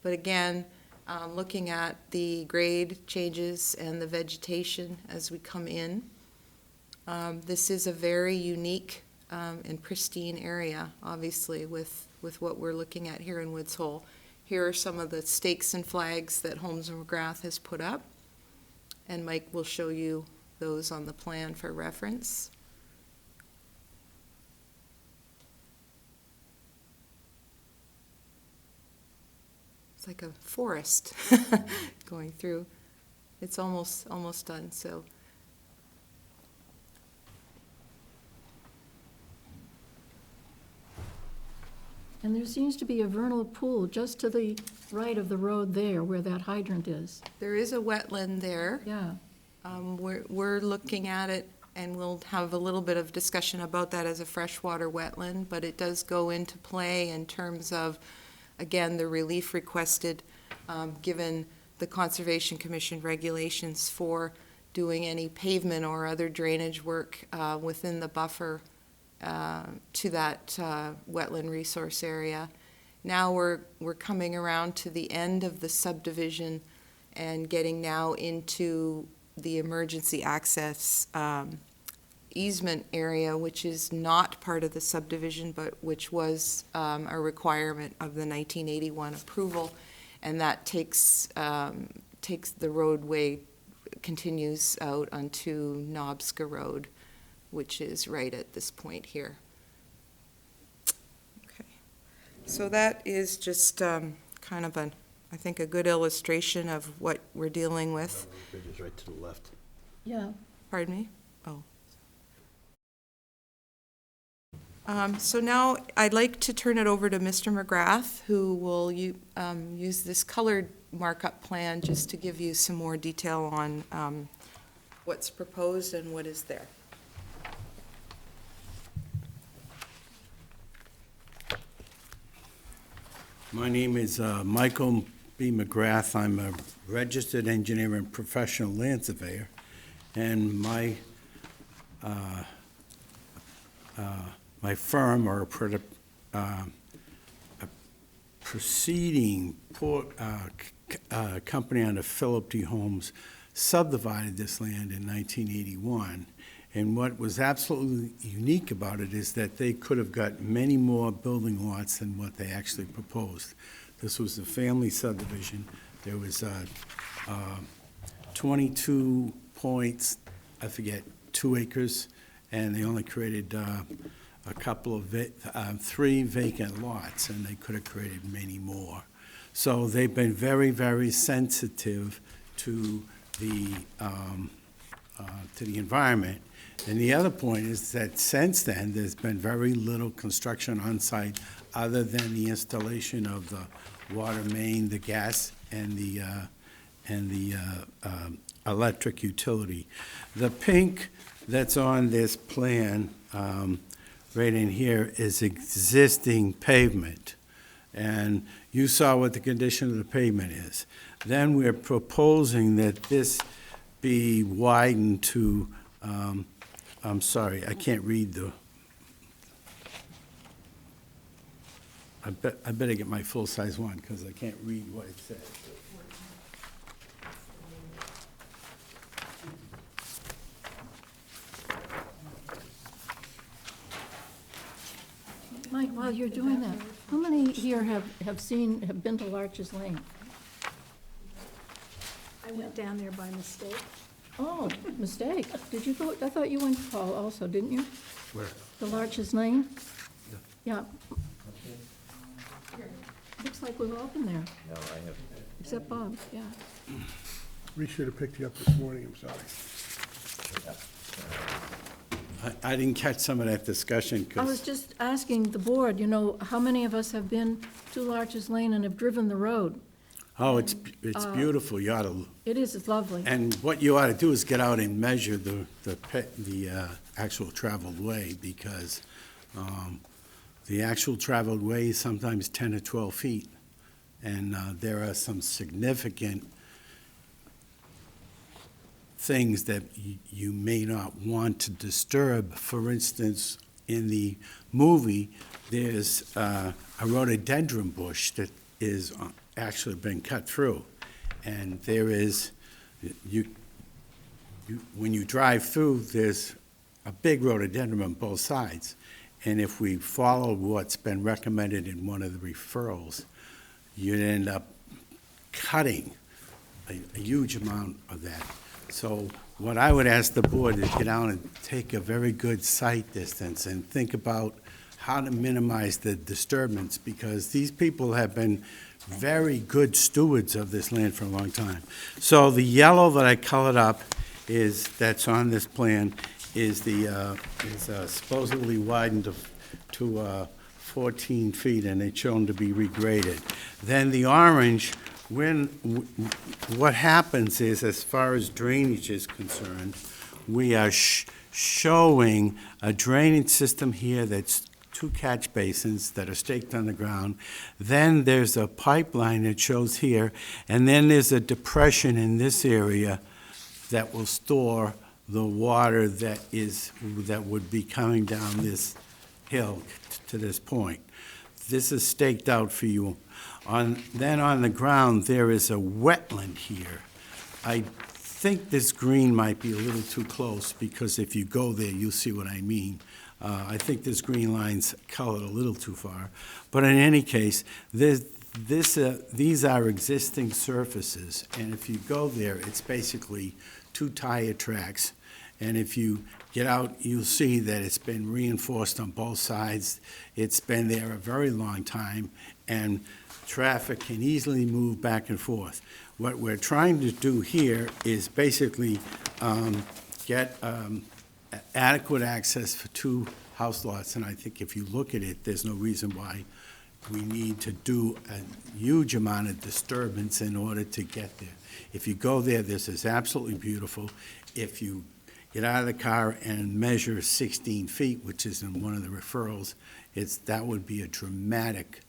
but again, looking at the grade changes and the vegetation as we come in. This is a very unique and pristine area, obviously, with what we're looking at here in Woods Hole. Here are some of the stakes and flags that Holmes and McGrath has put up, and Mike will show you those on the plan for reference. It's like a forest going through. It's almost done, so. And there seems to be a vernal pool just to the right of the road there where that hydrant is. There is a wetland there. Yeah. We're looking at it, and we'll have a little bit of discussion about that as a freshwater wetland, but it does go into play in terms of, again, the relief requested, given the Conservation Commission regulations for doing any pavement or other drainage work within the buffer to that wetland resource area. Now we're coming around to the end of the subdivision and getting now into the emergency access easement area, which is not part of the subdivision, but which was a requirement of the 1981 approval, and that takes the roadway, continues out onto Knobska Road, which is right at this point here. Okay, so that is just kind of I think a good illustration of what we're dealing with. Bridge is right to the left. Yeah. Pardon me? Oh. So now I'd like to turn it over to Mr. McGrath, who will use this colored markup plan just to give you some more detail on what's proposed and what is there. My name is Michael B. McGrath. I'm a registered engineer and professional land surveyor, and my firm, or a preceding company under Philip D. Holmes, subdivided this land in 1981. And what was absolutely unique about it is that they could have got many more building lots than what they actually proposed. This was a family subdivision. There was 22 points, I forget, 2 acres, and they only created a couple of 3 vacant lots, and they could have created many more. So they've been very, very sensitive to the environment. And the other point is that since then, there's been very little construction on site other than the installation of the water main, the gas, and the electric utility. The pink that's on this plan right in here is existing pavement. And you saw what the condition of the pavement is. Then we're proposing that this be widened to, I'm sorry, I can't read the, I better get my full-size one because I can't read what it says. Mike, while you're doing that, how many here have been to Larches Lane? I went down there by mistake. Oh, mistake. Did you go, I thought you went, Paul, also, didn't you? Where? The Larches Lane? Yeah. Looks like we've all been there, No, I have. except Bob, yeah. We should have picked you up this morning, I'm sorry. I didn't catch some of that discussion I was because, just asking the board, you know, how many of us have been to Larches Lane and have driven the road? oh, it's beautiful. You ought to, It is, it's lovely. and what you ought to do is get out and measure the actual traveled way, because the actual traveled way is sometimes 10 or 12 feet. And there are some significant things that you may not want to disturb. For instance, in the movie, there's a rhododendron bush that is actually been cut through. And there is, when you drive through, there's a big rhododendron on both sides. And if we follow what's been recommended in one of the referrals, you'd end up cutting a huge amount of that. So what I would ask the board is get out and take a very good sight distance and think about how to minimize the disturbance, because these people have been very good stewards of this land for a long time. So the yellow that I colored up that's on this plan is supposedly widened to 14 feet, and it's shown to be regraded. Then the orange, what happens is, as far as drainage is concerned, we are showing a drainage system here that's 2 catch basins that are staked on the ground. Then there's a pipeline that shows here, and then there's a depression in this area that will store the water that would be coming down this hill to this point. This is staked out for you. Then on the ground, there is a wetland here. I think this green might be a little too close, because if you go there, you'll see what I mean. I think this green line's colored a little too far. But in any case, these are existing surfaces, and if you go there, it's basically 2 tire tracks. And if you get out, you'll see that it's been reinforced on both sides. It's been there a very long time, and traffic can easily move back and forth. What we're trying to do here is basically get adequate access for 2 house lots, and I think if you look at it, there's no reason why we need to do a huge amount of disturbance in order to get there. If you go there, this is absolutely beautiful. If you get out of the car and measure 16 feet, which is in one of the referrals, that would be a dramatic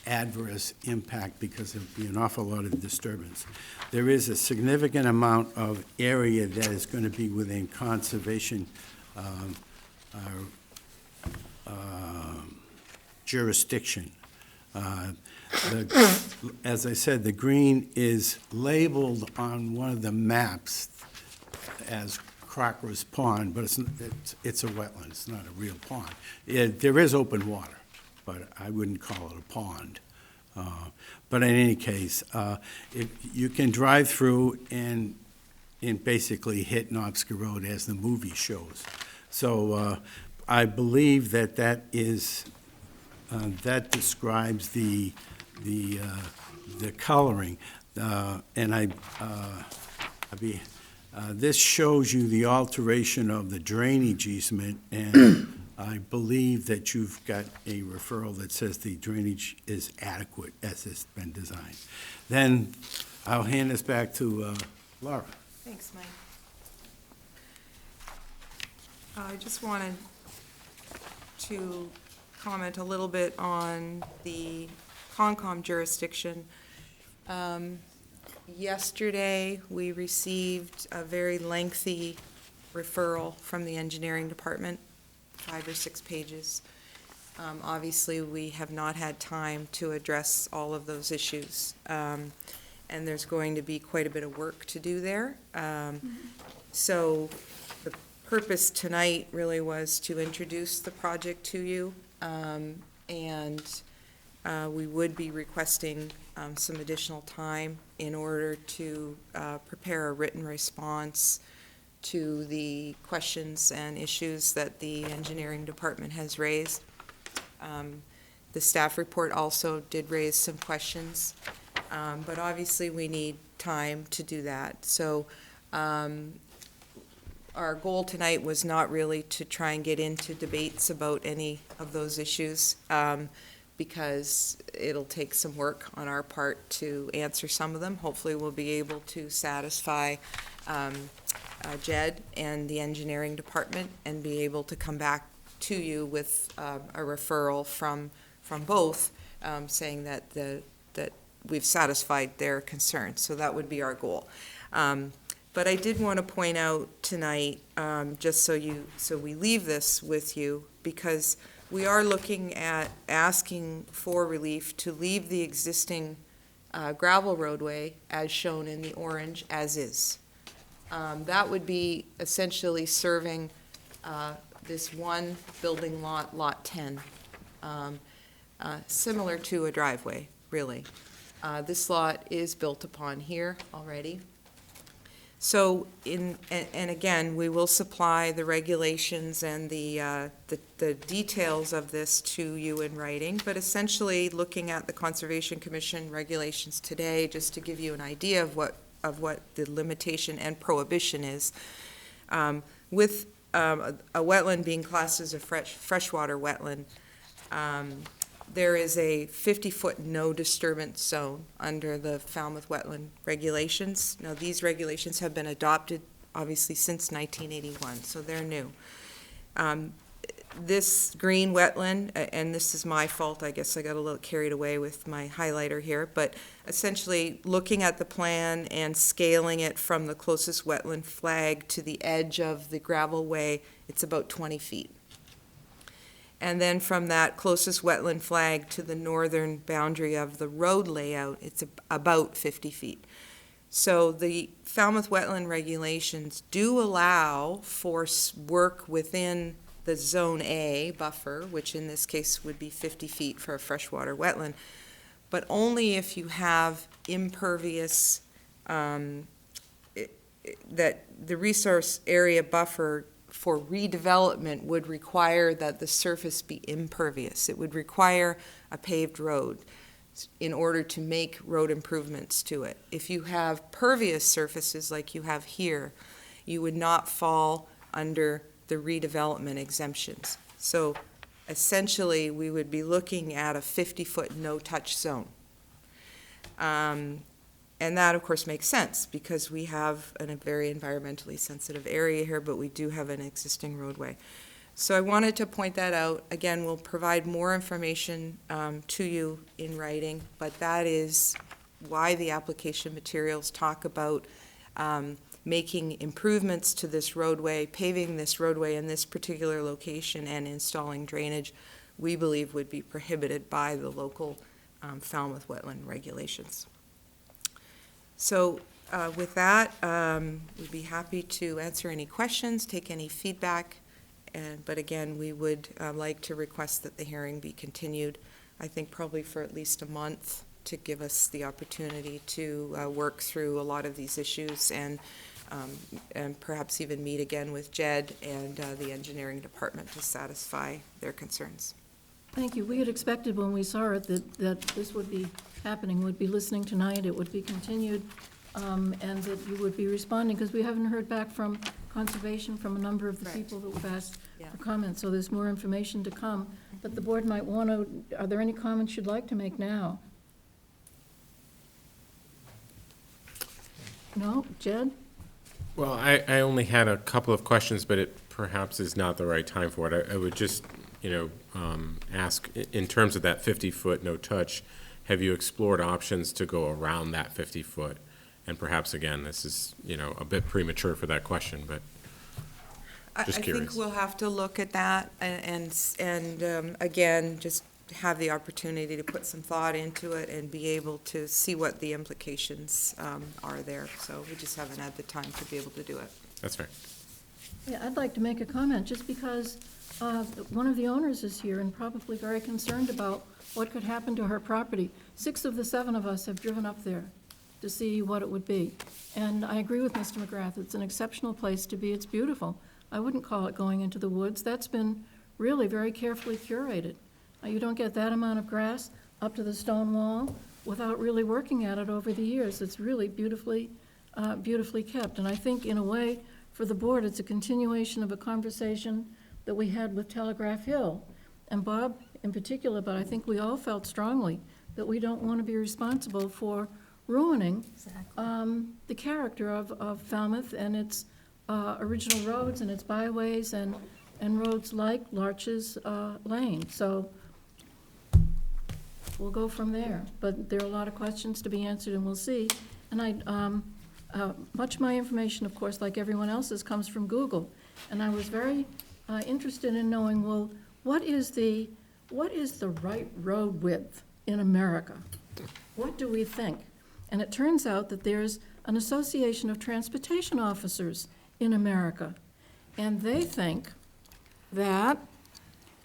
adverse impact, because there would be an awful lot of disturbance. There is a significant amount of area that is going to be within conservation jurisdiction. As I said, the green is labeled on one of the maps as Crocker's Pond, but it's a wetland. It's not a real pond. There is open water, but I wouldn't call it a pond. But in any case, you can drive through and basically hit Knobsky Road as the movie shows. So I believe that that describes the coloring, and this shows you the alteration of the drainage easement, and I believe that you've got a referral that says the drainage is adequate as it's been designed. Then I'll hand this back to Laura. Thanks, Mike. I just wanted to comment a little bit on the Concom jurisdiction. Yesterday, we received a very lengthy referral from the engineering department, 5 or 6 pages. Obviously, we have not had time to address all of those issues, and there's going to be quite a bit of work to do there. So the purpose tonight really was to introduce the project to you, and we would be requesting some additional time in order to prepare a written response to the questions and issues that the engineering department has raised. The staff report also did raise some questions, but obviously we need time to do that. So our goal tonight was not really to try and get into debates about any of those issues, because it'll take some work on our part to answer some of them. Hopefully we'll be able to satisfy Jed and the engineering department and be able to come back to you with a referral from both, saying that that we've satisfied their concerns. So that would be our goal. But I did want to point out tonight, just so we leave this with you, because we are looking at asking for relief to leave the existing gravel roadway as shown in the orange as is. That would be essentially serving this one building lot, Lot 10, similar to a driveway, really. This lot is built upon here already. So and again, we will supply the regulations and the details of this to you in writing, but essentially looking at the Conservation Commission regulations today, just to give you an idea of what the limitation and prohibition is. With a wetland being classed as a freshwater wetland, there is a 50-foot no disturbance zone under the Falmouth wetland regulations. Now, these regulations have been adopted, obviously, since 1981, so they're new. This green wetland, and this is my fault, I guess I got a little carried away with my highlighter here, but essentially looking at the plan and scaling it from the closest wetland flag to the edge of the gravel way, it's about 20 feet. And then from that closest wetland flag to the northern boundary of the road layout, it's about 50 feet. So the Falmouth wetland regulations do allow for work within the Zone A buffer, which in this case would be 50 feet for a freshwater wetland, but only if you have impervious, that the resource area buffer for redevelopment would require that the surface be impervious. It would require a paved road in order to make road improvements to it. If you have pervious surfaces like you have here, you would not fall under the redevelopment exemptions. So essentially, we would be looking at a 50-foot no-touch zone. And that, of course, makes sense because we have a very environmentally sensitive area here, but we do have an existing roadway. So I wanted to point that out. Again, we'll provide more information to you in writing, but that is why the application materials talk about making improvements to this roadway, paving this roadway in this particular location, and installing drainage, we believe would be prohibited by the local Falmouth wetland regulations. So with that, we'd be happy to answer any questions, take any feedback, but again, we would like to request that the hearing be continued, I think probably for at least a month, to give us the opportunity to work through a lot of these issues and perhaps even meet again with Jed and the engineering department to satisfy their concerns. Thank you. We had expected when we saw it that this would be happening, would be listening tonight, it would be continued, and that you would be responding, because we haven't heard back from Conservation, from a number of the Right. people that we've asked Yeah. for comments, so there's more information to come. But the board might want to, are there any comments you'd like to make now? No? Jed? Well, I only had a couple of questions, but it perhaps is not the right time for it. I would just, ask, in terms of that 50-foot no-touch, have you explored options to go around that 50-foot? And perhaps, again, this is, a bit premature for that question, but just I curious. think we'll have to look at that and again, just have the opportunity to put some thought into it and be able to see what the implications are there. So we just haven't had the time to be able to do it. That's fair. Yeah, I'd like to make a comment, just because one of the owners is here and probably very concerned about what could happen to her property. 6 of the 7 of us have driven up there to see what it would be. And I agree with Mr. McGrath, it's an exceptional place to be, it's beautiful. I wouldn't call it going into the woods. That's been really very carefully curated. You don't get that amount of grass up to the stone wall without really working at it over the years. It's really beautifully kept. And I think, in a way, for the board, it's a continuation of a conversation that we had with Telegraph Hill. And Bob in particular, but I think we all felt strongly that we don't want to be responsible for ruining the character of Falmouth and its original roads and its byways and roads like Larches Lane. So we'll go from there. But there are a lot of questions to be answered, and we'll see. And much of my information, of course, like everyone else's, comes from Google. And I was very interested in knowing, well, what is the right road width in America? What do we think? And it turns out that there's an association of transportation officers in America, and they think that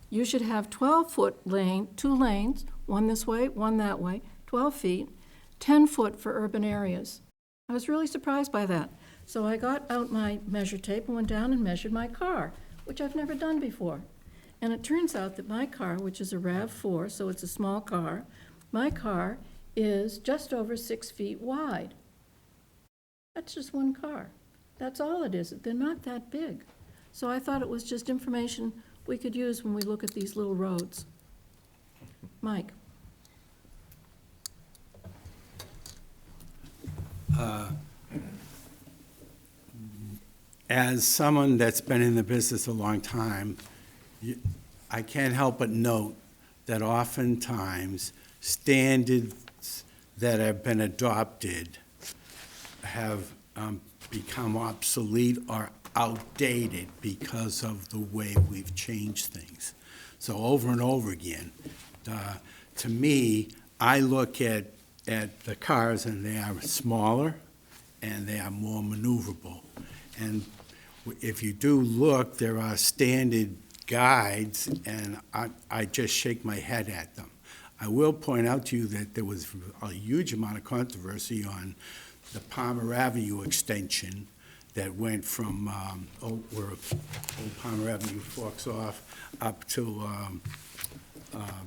you should have 12-foot lane, 2 lanes, one this way, one that way, 12 feet, 10 foot for urban areas. I was really surprised by that. So I got out my measure tape and went down and measured my car, which I've never done before. And it turns out that my car, which is a RAV4, so it's a small car, my car is just over 6 feet wide. That's just one car. That's all it is. They're not that big. So I thought it was just information we could use when we look at these little roads. Mike? As someone that's been in the business a long time, I can't help but note that oftentimes standards that have been adopted have become obsolete or outdated because of the way we've changed things. So over and over again, to me, I look at the cars and they are smaller and they are more maneuverable. And if you do look, there are standard guides, and I just shake my head at them. I will point out to you that there was a huge amount of controversy on the Palmer Avenue extension that went from where Old Palmer Avenue forks off up to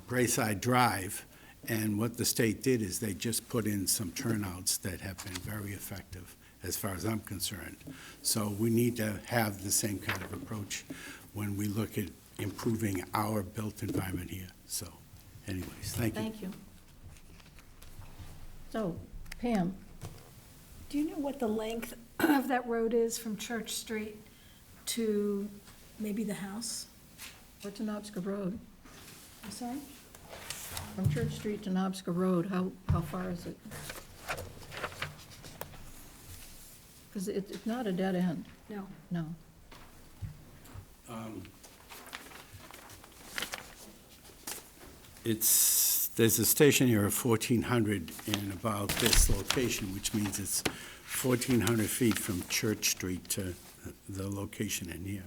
Brayside Drive. And what the state did is they just put in some turnouts that have been very effective, as far as I'm concerned. So we need to have the same kind of approach when we look at improving our built environment here. So anyways, thank you. Thank you. So, Pam, Do you know what the length of that road is from Church Street to maybe the house? or to Knobska Road? I'm sorry? From Church Street to Knobska Road, how far is it? Because it's not a dead end, No. no. There's a station here of 1,400 in about this location, which means it's 1,400 feet from Church Street to the location in here.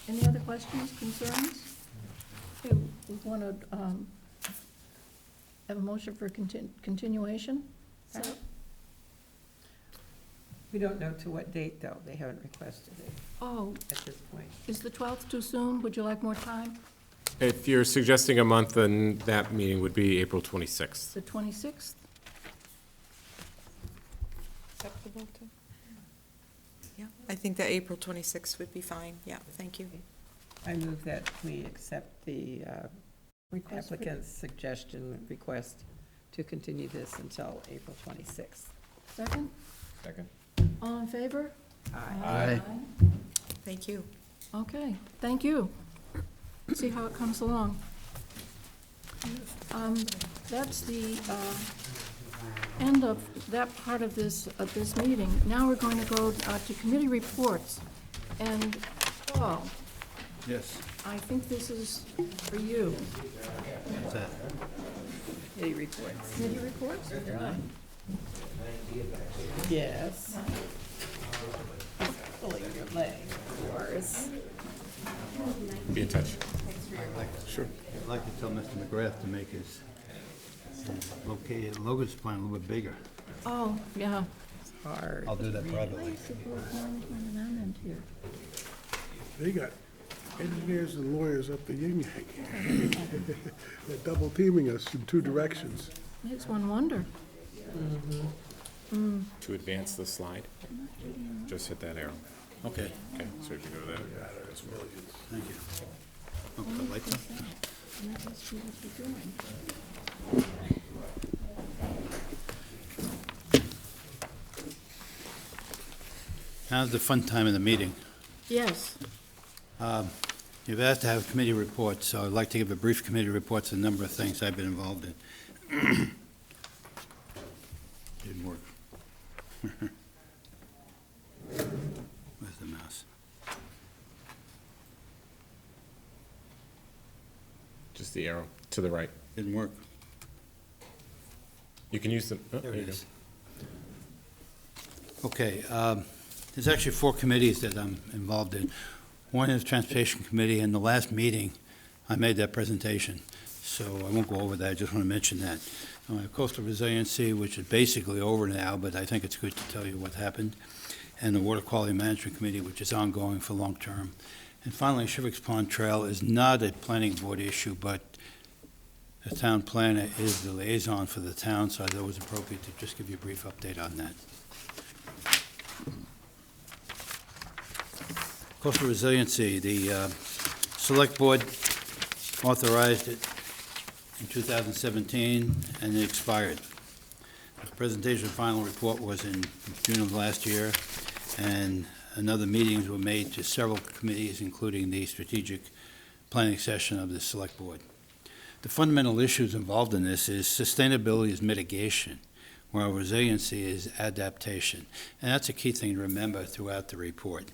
Any other questions, concerns? Okay, we want to have a motion for continuation? So, We don't know to what date, though. They haven't requested it Oh, at this point. is the 12th too soon? Would you like more time? If you're suggesting a month, then that meeting would be April 26th. The 26th? Acceptable to? Yeah, I think that April 26th would be fine. Yeah, thank you. I move that we accept the Request for- applicant's suggestion, request to continue this until April 26th. Second? Second. All in favor? Aye. Thank you. Okay, thank you. See how it comes along. That's the end of that part of this meeting. Now we're going to go to committee reports. And Paul, Yes, I think this is for you. what's that? Committee reports. Committee reports? Right. Yes. Pulling your leg, of course. Be in touch. Sure. I'd like to tell Mr. McGrath to make his locus plan a little bit bigger. Oh, yeah. Hard. I'll do that privately. They got engineers and lawyers up the yin-yang. They're double teaming us in two directions. Makes one wonder. To advance the slide, just hit that arrow. Okay, Okay, so if you go there. thank you. Oh, the lights on? And that must be what we're doing. Now's the fun time of the meeting. Yes. You've asked to have committee reports, so I'd like to give a brief committee report on a number of things I've been involved in. Didn't work. Where's the mouse? Just the arrow to the right. Didn't work. You can use the, oh, There there it you go. is. Okay, there's actually 4 committees that I'm involved in. One is Transportation Committee, and the last meeting, I made that presentation, so I won't go over that, I just want to mention that. Coastal Resiliency, which is basically over now, but I think it's good to tell you what happened, and the Water Quality Management Committee, which is ongoing for long term. And finally, Shivik's Pond Trail is not a planning board issue, but the town planner is the liaison for the town, so I thought it was appropriate to just give you a brief update on that. Coastal Resiliency, the Select Board authorized it in 2017, and it expired. The presentation of final report was in June of last year, and and other meetings were made to several committees, including the strategic planning session of the Select Board. The fundamental issues involved in this is sustainability is mitigation, while resiliency is adaptation. And that's a key thing to remember throughout the report.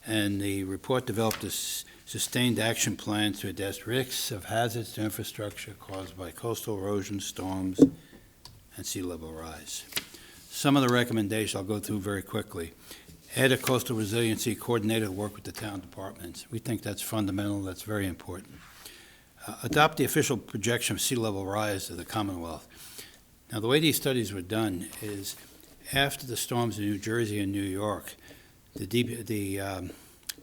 And the report developed a sustained action plan to address risks of hazards to infrastructure caused by coastal erosion, storms, and sea level rise. Some of the recommendations I'll go through very quickly. Add a coastal resiliency coordinator to work with the town departments. We think that's fundamental, that's very important. Adopt the official projection of sea level rise of the Commonwealth. Now, the way these studies were done is after the storms in New Jersey and New York, the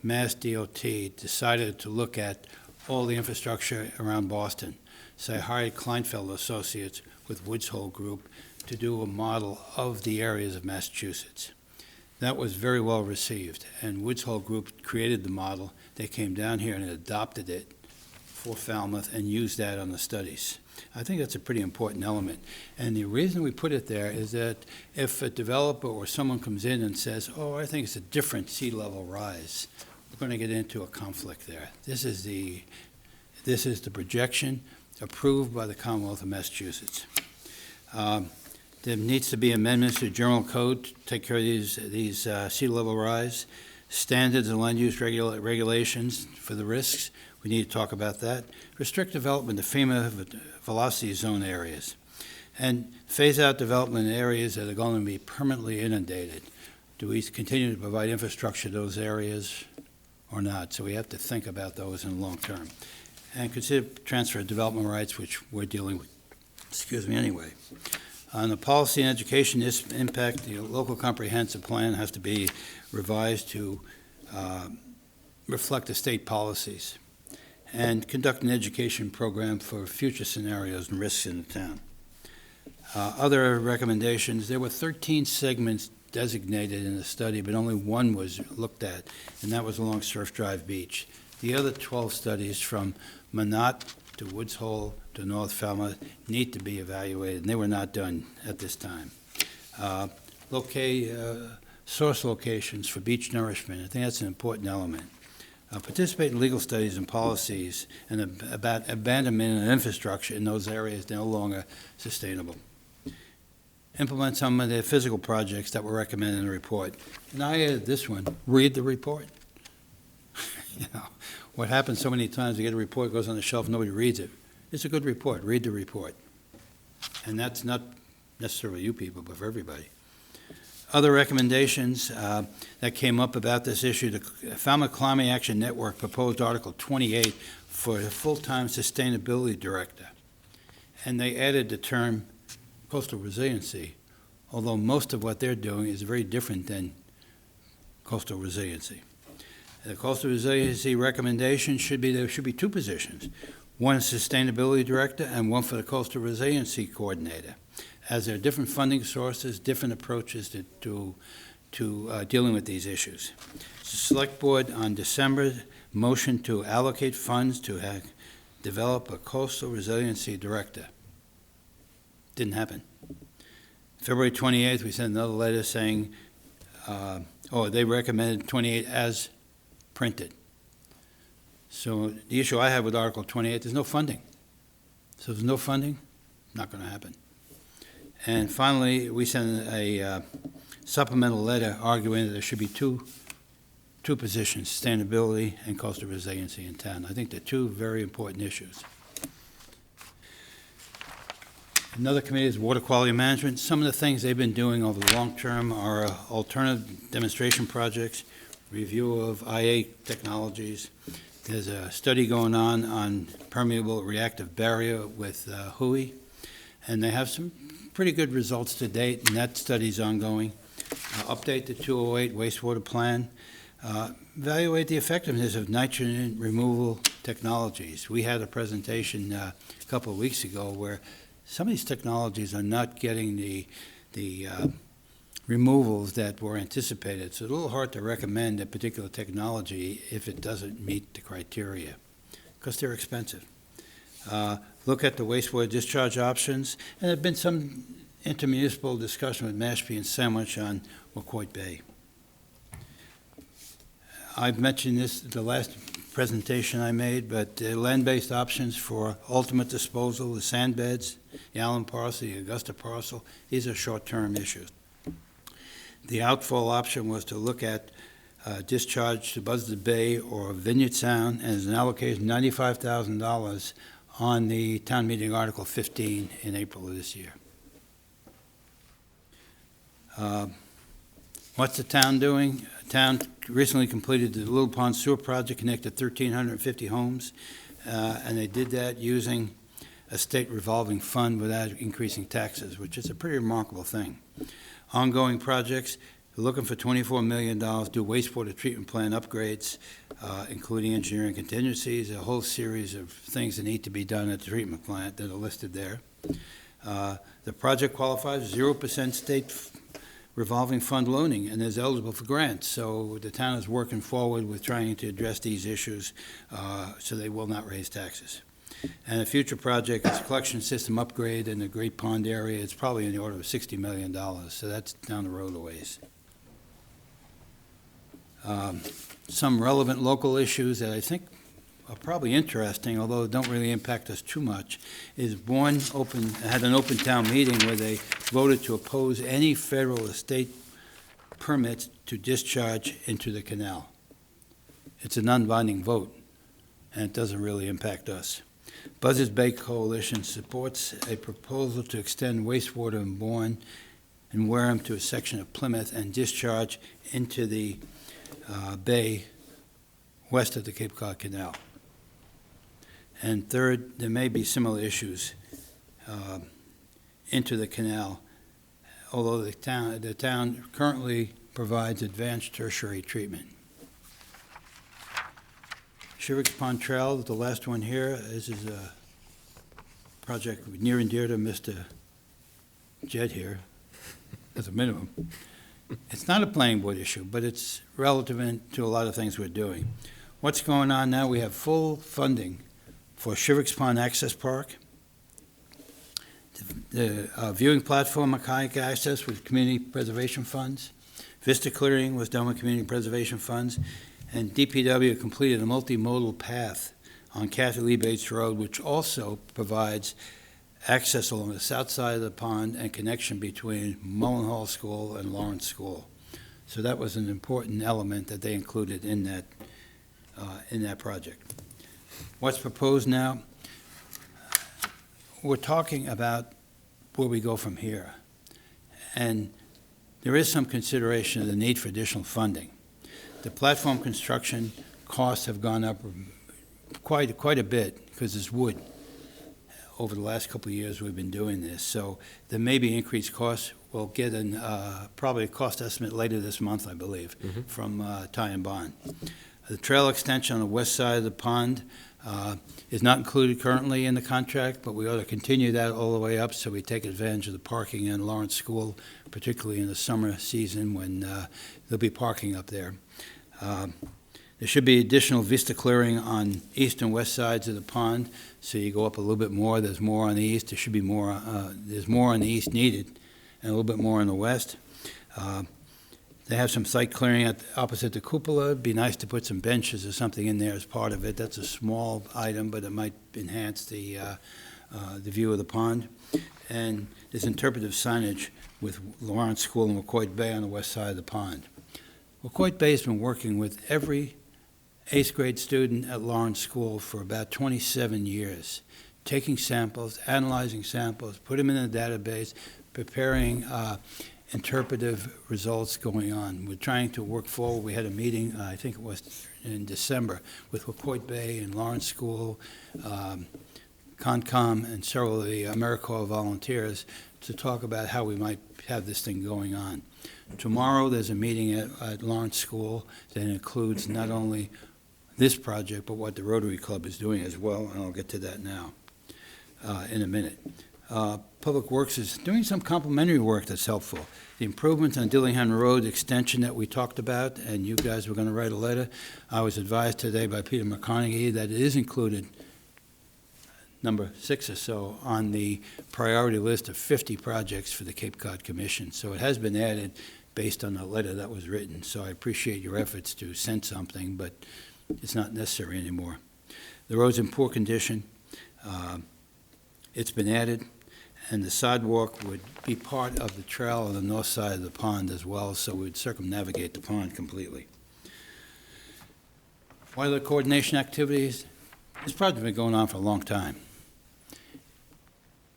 Mass DOT decided to look at all the infrastructure around Boston. So I hired Kleinfeld Associates with Woods Hole Group to do a model of the areas of Massachusetts. That was very well received, and Woods Hole Group created the model. They came down here and adopted it for Falmouth and used that on the studies. I think that's a pretty important element. And the reason we put it there is that if a developer or someone comes in and says, oh, I think it's a different sea level rise, we're going to get into a conflict there. This is the projection approved by the Commonwealth of Massachusetts. There needs to be amendments to general code to take care of these sea level rise, standards and land use regulations for the risks. We need to talk about that. Restrict development to FEMA velocity zone areas. And phase out development in areas that are going to be permanently inundated. Do we continue to provide infrastructure to those areas or not? So we have to think about those in the long term. And consider transfer of development rights, which we're dealing with, anyway. On the policy and education impact, the local comprehensive plan has to be revised to reflect the state policies and conduct an education program for future scenarios and risks in the town. Other recommendations, there were 13 segments designated in the study, but only one was looked at, and that was along Surf Drive Beach. The other 12 studies from Minot to Woods Hole to North Falmouth need to be evaluated, and they were not done at this time. Source locations for beach nourishment, I think that's an important element. Participate in legal studies and policies and about abandonment of infrastructure in those areas no longer sustainable. Implement some of the physical projects that were recommended in the report. And I added this one, read the report. What happens so many times, we get a report, goes on the shelf, nobody reads it. It's a good report, read the report. And that's not necessarily you people, but for everybody. Other recommendations that came up about this issue, the Falmouth Climate Action Network proposed Article 28 for a full-time sustainability director. And they added the term coastal resiliency, although most of what they're doing is very different than coastal resiliency. The coastal resiliency recommendation should be there should be two positions, one sustainability director and one for the coastal resiliency coordinator, as there are different funding sources, different approaches to dealing with these issues. The Select Board on December motion to allocate funds to develop a coastal resiliency director. Didn't happen. February 28th, we sent another letter saying, they recommended 28 as printed. So the issue I have with Article 28, there's no funding. So there's no funding, not going to happen. And finally, we sent a supplemental letter arguing that there should be two positions, sustainability and coastal resiliency in town. I think they're two very important issues. Another committee is water quality management. Some of the things they've been doing over the long term are alternative demonstration projects, review of IA technologies. There's a study going on permeable reactive barrier with WHOI, and they have some pretty good results to date, and that study's ongoing. Update the 208 wastewater plan. Evaluate the effectiveness of nitrogen removal technologies. We had a presentation a couple of weeks ago where some of these technologies are not getting the removals that were anticipated. So it's a little hard to recommend a particular technology if it doesn't meet the criteria, because they're expensive. Look at the wastewater discharge options, and there have been some intermunicipal discussion with Mashpee and Sandwich on McCoy Bay. I've mentioned this at the last presentation I made, but land-based options for ultimate disposal, the sand beds, the Allen parcel, the Augusta parcel, these are short-term issues. The outfall option was to look at discharge to Buzzard Bay or Vineyard Sound, and as an allocation, $95,000 on the town meeting Article 15 in April of this year. What's the town doing? Town recently completed the Little Pond Sewer Project, connected 1,350 homes, and they did that using a state revolving fund without increasing taxes, which is a pretty remarkable thing. Ongoing projects, looking for $24 million, do wastewater treatment plant upgrades, including engineering contingencies, a whole series of things that need to be done at the treatment plant that are listed there. The project qualifies 0% state revolving fund loaning and is eligible for grants. So the town is working forward with trying to address these issues so they will not raise taxes. And a future project is a collection system upgrade in the Great Pond area. It's probably in the order of $60 million, so that's down the road a ways. Some relevant local issues that I think are probably interesting, although don't really impact us too much, is Bourne had an open town meeting where they voted to oppose any federal or state permits to discharge into the canal. It's a non-binding vote, and it doesn't really impact us. Buzzards Bay Coalition supports a proposal to extend wastewater in Bourne and Wareham to a section of Plymouth and discharge into the bay west of the Cape Cod Canal. And third, there may be similar issues into the canal, although the town currently provides advanced tertiary treatment. Sewage Pond Trail, the last one here. This is a project near and dear to Mr. Jed here, as a minimum. It's not a planning board issue, but it's relevant to a lot of things we're doing. What's going on now? We have full funding for Sewage Pond Access Park, the viewing platform and kayak access with community preservation funds, Vista clearing was done with community preservation funds, and DPW completed a multimodal path on Kathy Lee Bates Road, which also provides access along the south side of the pond and connection between Mullenhall School and Lawrence School. So that was an important element that they included in that project. What's proposed now? We're talking about where we go from here. And there is some consideration of the need for additional funding. The platform construction costs have gone up quite a bit because it's wood. Over the last couple of years, we've been doing this. So there may be increased costs. We'll get probably a cost estimate later this month, I believe, from Ty and Bond. The trail extension on the west side of the pond is not included currently in the contract, but we ought to continue that all the way up so we take advantage of the parking in Lawrence School, particularly in the summer season when there'll be parking up there. There should be additional vista clearing on east and west sides of the pond, so you go up a little bit more. There's more on the east. There should be more. There's more on the east needed, and a little bit more on the west. They have some site clearing opposite the cupola. It'd be nice to put some benches or something in there as part of it. That's a small item, but it might enhance the view of the pond. And there's interpretive signage with Lawrence School and Wacoit Bay on the west side of the pond. Wacoit Bay has been working with every 8th grade student at Lawrence School for about 27 years, taking samples, analyzing samples, put them in a database, preparing interpretive results going on. We're trying to work forward. We had a meeting, I think it was in December, with Wacoit Bay and Lawrence School, Concom, and several of the AmeriCorps volunteers to talk about how we might have this thing going on. Tomorrow, there's a meeting at Lawrence School that includes not only this project, but what the Rotary Club is doing as well, and I'll get to that now in a minute. Public Works is doing some complementary work that's helpful. The improvements on Dillingham Road extension that we talked about, and you guys were going to write a letter. I was advised today by Peter McConaughey that it is included, number 6 or so, on the priority list of 50 projects for the Cape Cod Commission. So it has been added based on the letter that was written. So I appreciate your efforts to send something, but it's not necessary anymore. The road's in poor condition. It's been added, and the sidewalk would be part of the trail on the north side of the pond as well, so we'd circumnavigate the pond completely. What are the coordination activities? This project's been going on for a long time.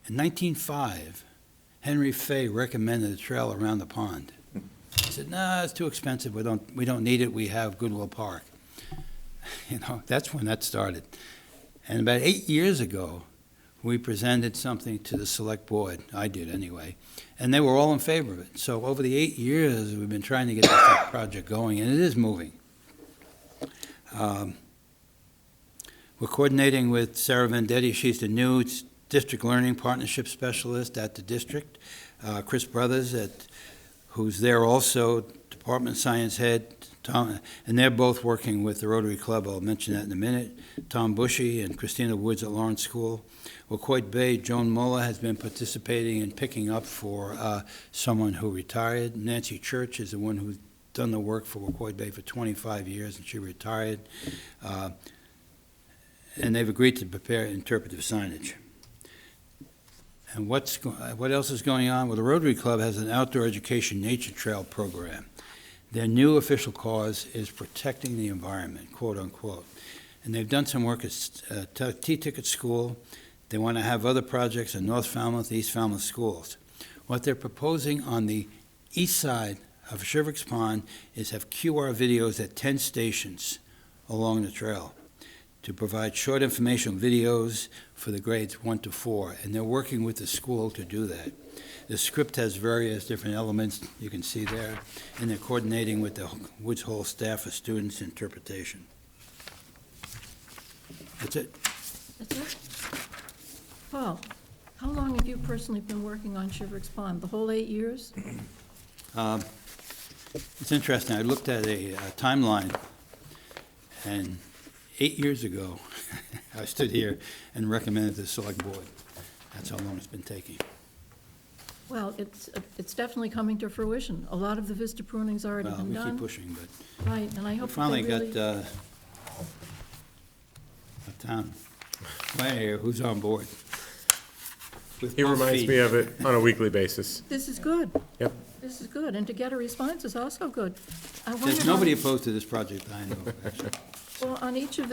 In 1905, Henry Fay recommended a trail around the pond. He said, "No, it's too expensive. We don't need it. We have Goodwill Park." You know, that's when that started. And about 8 years ago, we presented something to the select board. I did anyway, and they were all in favor of it. So over the 8 years, we've been trying to get this project going, and it is moving. We're coordinating with Sarah Vendetti. She's the new District Learning Partnership Specialist at the district. Chris Brothers, who's there also, Department Science Head, Tom, and they're both working with the Rotary Club. I'll mention that in a minute. Tom Bushy and Christina Woods at Lawrence School. Wacoit Bay, Joan Muller has been participating and picking up for someone who retired. Nancy Church is the one who's done the work for Wacoit Bay for 25 years, and she retired. And they've agreed to prepare interpretive signage. And what else is going on? Well, the Rotary Club has an outdoor education nature trail program. Their new official cause is protecting the environment, quote unquote. And they've done some work at T-Ticket School. They want to have other projects in North Falmouth, East Falmouth schools. What they're proposing on the east side of Shervick's Pond is have QR videos at 10 stations along the trail to provide short informational videos for the grades 1 to 4, and they're working with the school to do that. The script has various different elements you can see there, and they're coordinating with the Woods Hole staff for students' interpretation. That's it. That's it? Paul, how long have you personally been working on Shervick's Pond? The whole 8 years? It's interesting. I looked at a timeline, and 8 years ago, I stood here and recommended to the select board. That's how long it's been taking. Well, it's definitely coming to fruition. A lot of the vista pruning's already Well, been we done. keep pushing, but Right, and I we hope that finally they really... got a town planner here who's on board. with He both reminds feet. me of it on a weekly basis. This is good. Yep. This is good, and to get a response is also good. I wonder There's how- nobody opposed to this project, I know, actually. Well, on each of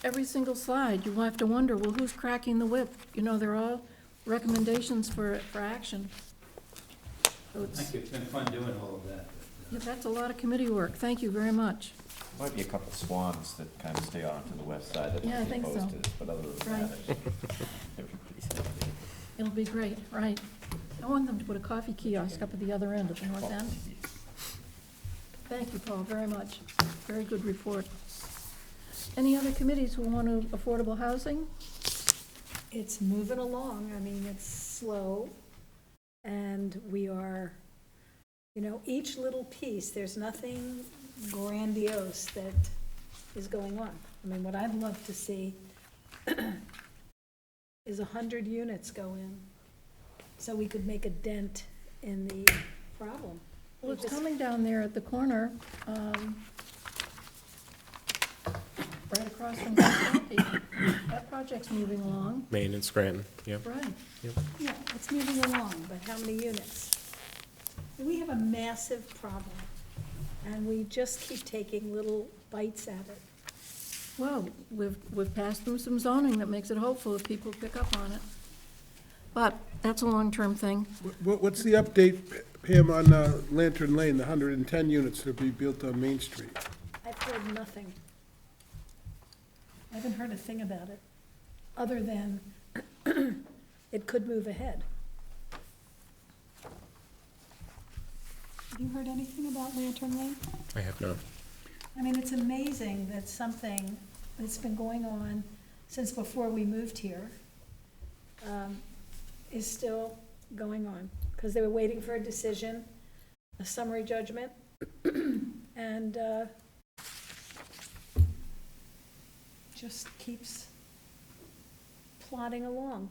every single slide, you have to wonder, well, who's cracking the whip? You know, they're all recommendations for action. So it's, Thank you, it's been fun doing all of that. yeah, that's a lot of committee work. Thank you very much. Might be a couple swans that kind of stay on to the west side that Yeah, I might be think opposed so. to this, but other than Right. that, everybody's happy. It'll be great, right. I want them to put a coffee kiosk up at the other end at the north end. Thank you, Paul, very much. Very good report. Any other committees who want to affordable housing? It's moving along. I mean, it's slow. And we are, you know, each little piece, there's nothing grandiose that is going on. I mean, what I'd love to see is 100 units go in, so we could make a dent in the problem. Well, it's coming down there at the corner, right across from County. That project's moving along. Maine and Scranton, yep. Right. Yeah, it's moving along, but how many units? We have a massive problem, and we just keep taking little bites at it. Well, we've passed through some zoning that makes it hopeful if people pick up on it. But that's a long-term thing. What's the update, Pam, on Lantern Lane, the 110 units that will be built on Main Street? I've heard nothing. I haven't heard a thing about it, other than it could move ahead. Have you heard anything about Lantern Lane? I have not. I mean, it's amazing that something that's been going on since before we moved here is still going on, because they were waiting for a decision, a summary judgment, and just keeps plodding along.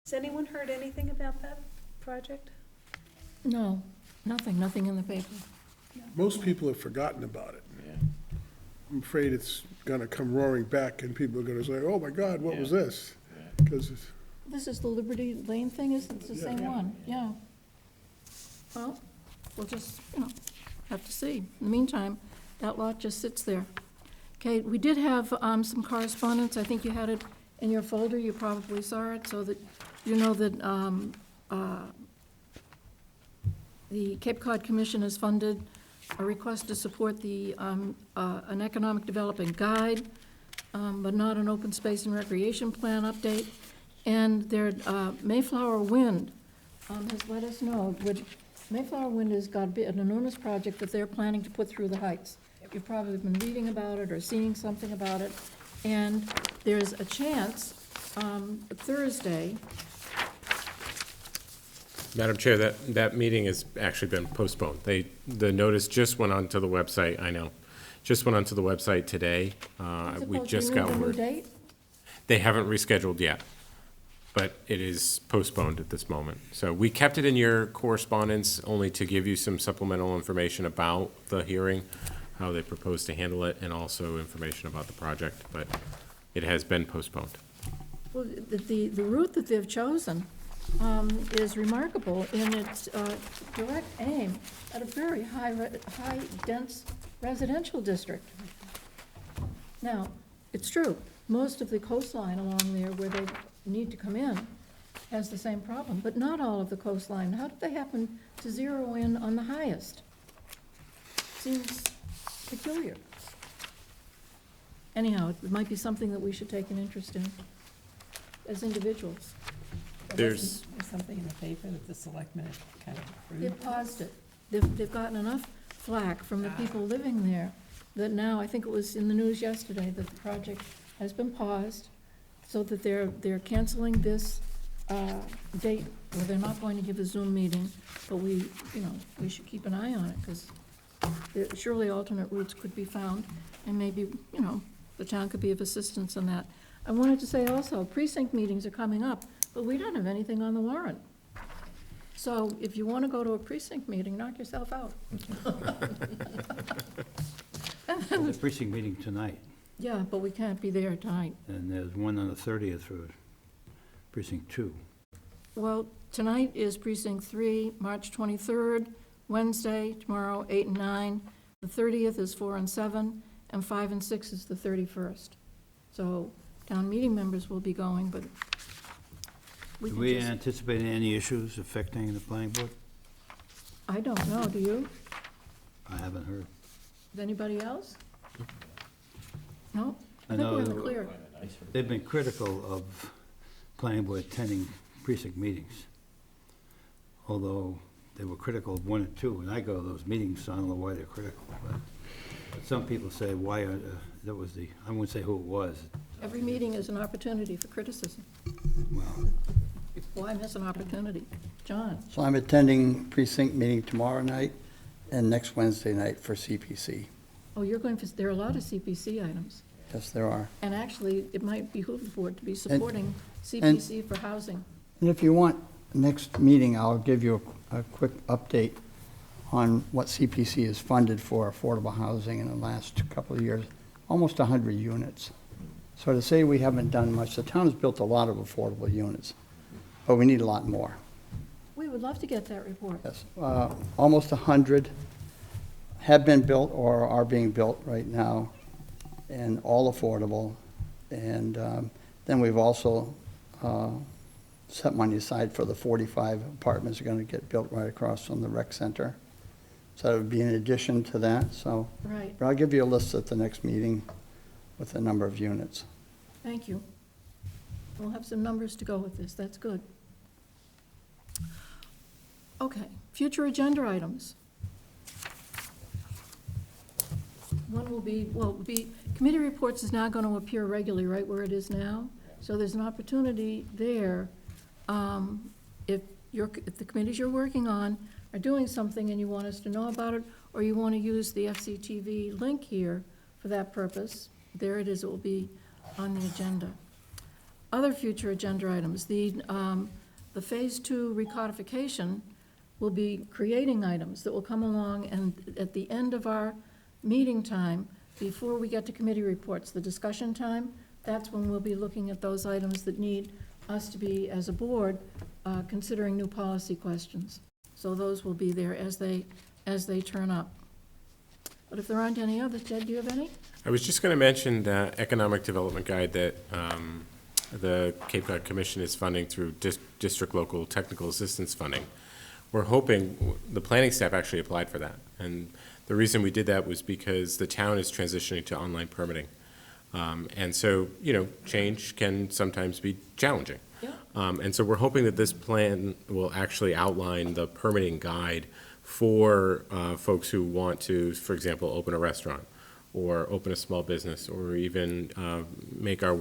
Has anyone heard anything about that project? No. Nothing in the paper. Most people have forgotten about it. I'm afraid it's gonna come roaring back and people are gonna say, oh my God, what was this? Because This is the Liberty Lane thing, is it the same one? Yeah. Well, we'll just, have to see. In the meantime, that lot just sits there. Okay, we did have some correspondence. I think you had it in your folder. You probably saw it, so that you know that the Cape Cod Commission has funded a request to support the, an economic development guide, but not an open space and recreation plan update. And their Mayflower Wind has let us know, Mayflower Wind has got an enormous project that they're planning to put through the Heights. You've probably been reading about it or seeing something about it. And there's a chance, Thursday. Madam Chair, that meeting has actually been postponed. The notice just went onto the website, I know, just went onto the website today. We just got The new word. date? They haven't rescheduled yet, but it is postponed at this moment. So we kept it in your correspondence only to give you some supplemental information about the hearing, how they propose to handle it, and also information about the project, but it has been postponed. Well, the route that they've chosen is remarkable in its direct aim at a very high, dense residential district. Now, it's true, most of the coastline along there where they need to come in has the same problem, but not all of the coastline. How did they happen to zero in on the highest? Seems peculiar. Anyhow, it might be something that we should take an interest in as individuals. There's, Something in the paper that the selectmen have kind of approved. They've paused it. They've gotten enough flack from the people living there that now, I think it was in the news yesterday, that the project has been paused so that they're canceling this date, where they're not going to give a Zoom meeting, but we should keep an eye on it, because surely alternate routes could be found, and maybe, the town could be of assistance in that. I wanted to say also, precinct meetings are coming up, but we don't have anything on the warrant. So if you want to go to a precinct meeting, knock yourself out. There's a precinct meeting tonight, Yeah, but we can't be there tonight. and there's one on the 30th for precinct 2. Well, tonight is precinct 3, March 23rd, Wednesday, tomorrow, 8 and 9. The 30th is 4 and 7, and 5 and 6 is the 31st. So town meeting members will be going, but we Do can we just, anticipate any issues affecting the planning board? I don't know, do you? I haven't heard. Does anybody else? No? I I think we're in the know- clear. They've been critical of planning board attending precinct meetings, although they were critical of 1 and 2, and I go to those meetings, so I don't know why they're critical, but some people say, why, that was the, I won't say who it was. Every meeting is an opportunity for criticism. Well, Why miss an opportunity? John? So I'm attending precinct meeting tomorrow night and next Wednesday night for CPC. Oh, you're going for, there are a lot of CPC items. Yes, there are. And actually, it might behoove the board to be supporting CPC for housing. And if you want, next meeting, I'll give you a quick update on what CPC has funded for affordable housing in the last couple of years, almost 100 units. So to say we haven't done much, the town has built a lot of affordable units, but we need a lot more. We would love to get that report. Yes, almost 100 have been built or are being built right now, and all affordable. And then we've also set money aside for the 45 apartments that are going to get built right across from the rec center. So that would be in addition to that, so. Right, But I'll give you a list at the next meeting with the number of units. thank you. We'll have some numbers to go with this, that's good. Okay, future agenda items. One will be, committee reports is now going to appear regularly right where it is now. So there's an opportunity there. If the committees you're working on are doing something and you want us to know about it, or you want to use the FCTV link here for that purpose, there it is, it will be on the agenda. Other future agenda items, the Phase 2 recodification will be creating items that will come along, and at the end of our meeting time, before we get to committee reports, the discussion time, that's when we'll be looking at those items that need us to be, as a board, considering new policy questions. So those will be there as they turn up. But if there aren't any others, Ted, do you have any? I was just going to mention the Economic Development Guide that the Cape Cod Commission is funding through District Local Technical Assistance Funding. We're hoping, the planning staff actually applied for that. And the reason we did that was because the town is transitioning to online permitting. And so, change can sometimes be challenging. Yeah. And so we're hoping that this plan will actually outline the permitting guide for folks who want to, for example, open a restaurant or open a small business or even make their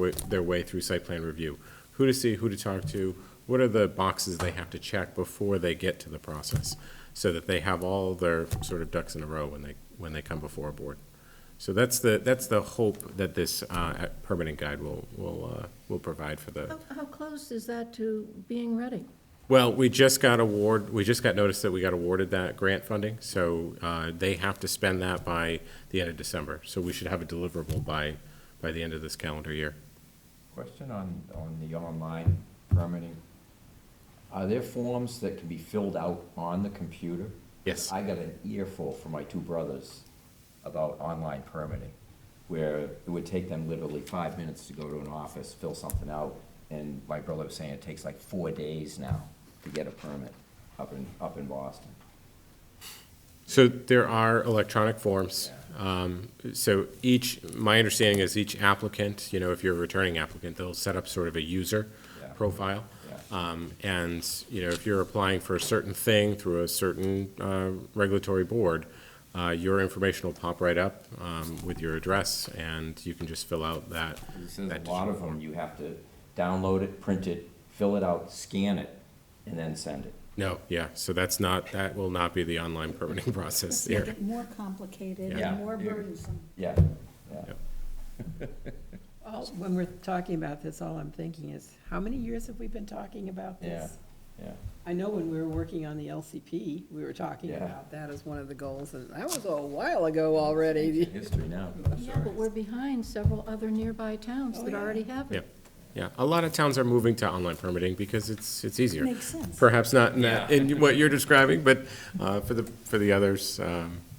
way through site plan review. Who to see, who to talk to, what are the boxes they have to check before they get to the process so that they have all their sort of ducks in a row when they come before a board. So that's the hope that this permitting guide will provide for the. How close is that to being ready? Well, we just got notice that we got awarded that grant funding, so they have to spend that by the end of December. So we should have a deliverable by the end of this calendar year. Question on the online permitting. Are there forms that can be filled out on the computer? Yes. I got an earful from my two brothers about online permitting, where it would take them literally 5 minutes to go to an office, fill something out, and my brother was saying it takes like 4 days now to get a permit up in Boston. So there are electronic forms. So my understanding is each applicant, if you're a returning applicant, they'll set up sort of a user profile. And, if you're applying for a certain thing through a certain regulatory board, your information will pop right up with your address, and you can just fill out that. A lot of them, you have to download it, print it, fill it out, scan it, and then send it. No, yeah, so that will not be the online permitting process Let's make here. it more complicated Yeah. and more burdensome. Yeah, When we're talking about this, all I'm thinking is, how many years have we been talking about this? yeah. I know when we were working on the LCP, we were talking Yeah. about that as one of the goals, and that was a while ago already. History now. Yeah, but we're behind several other nearby towns that already have it. Yeah, a lot of towns are moving to online permitting because it's easier. Makes sense. Perhaps not in what you're describing, but for the others,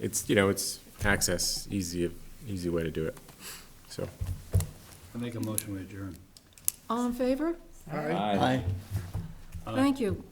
it's access, easy way to do it. So, I make a motion to adjourn. All in favor? Aye. Thank you.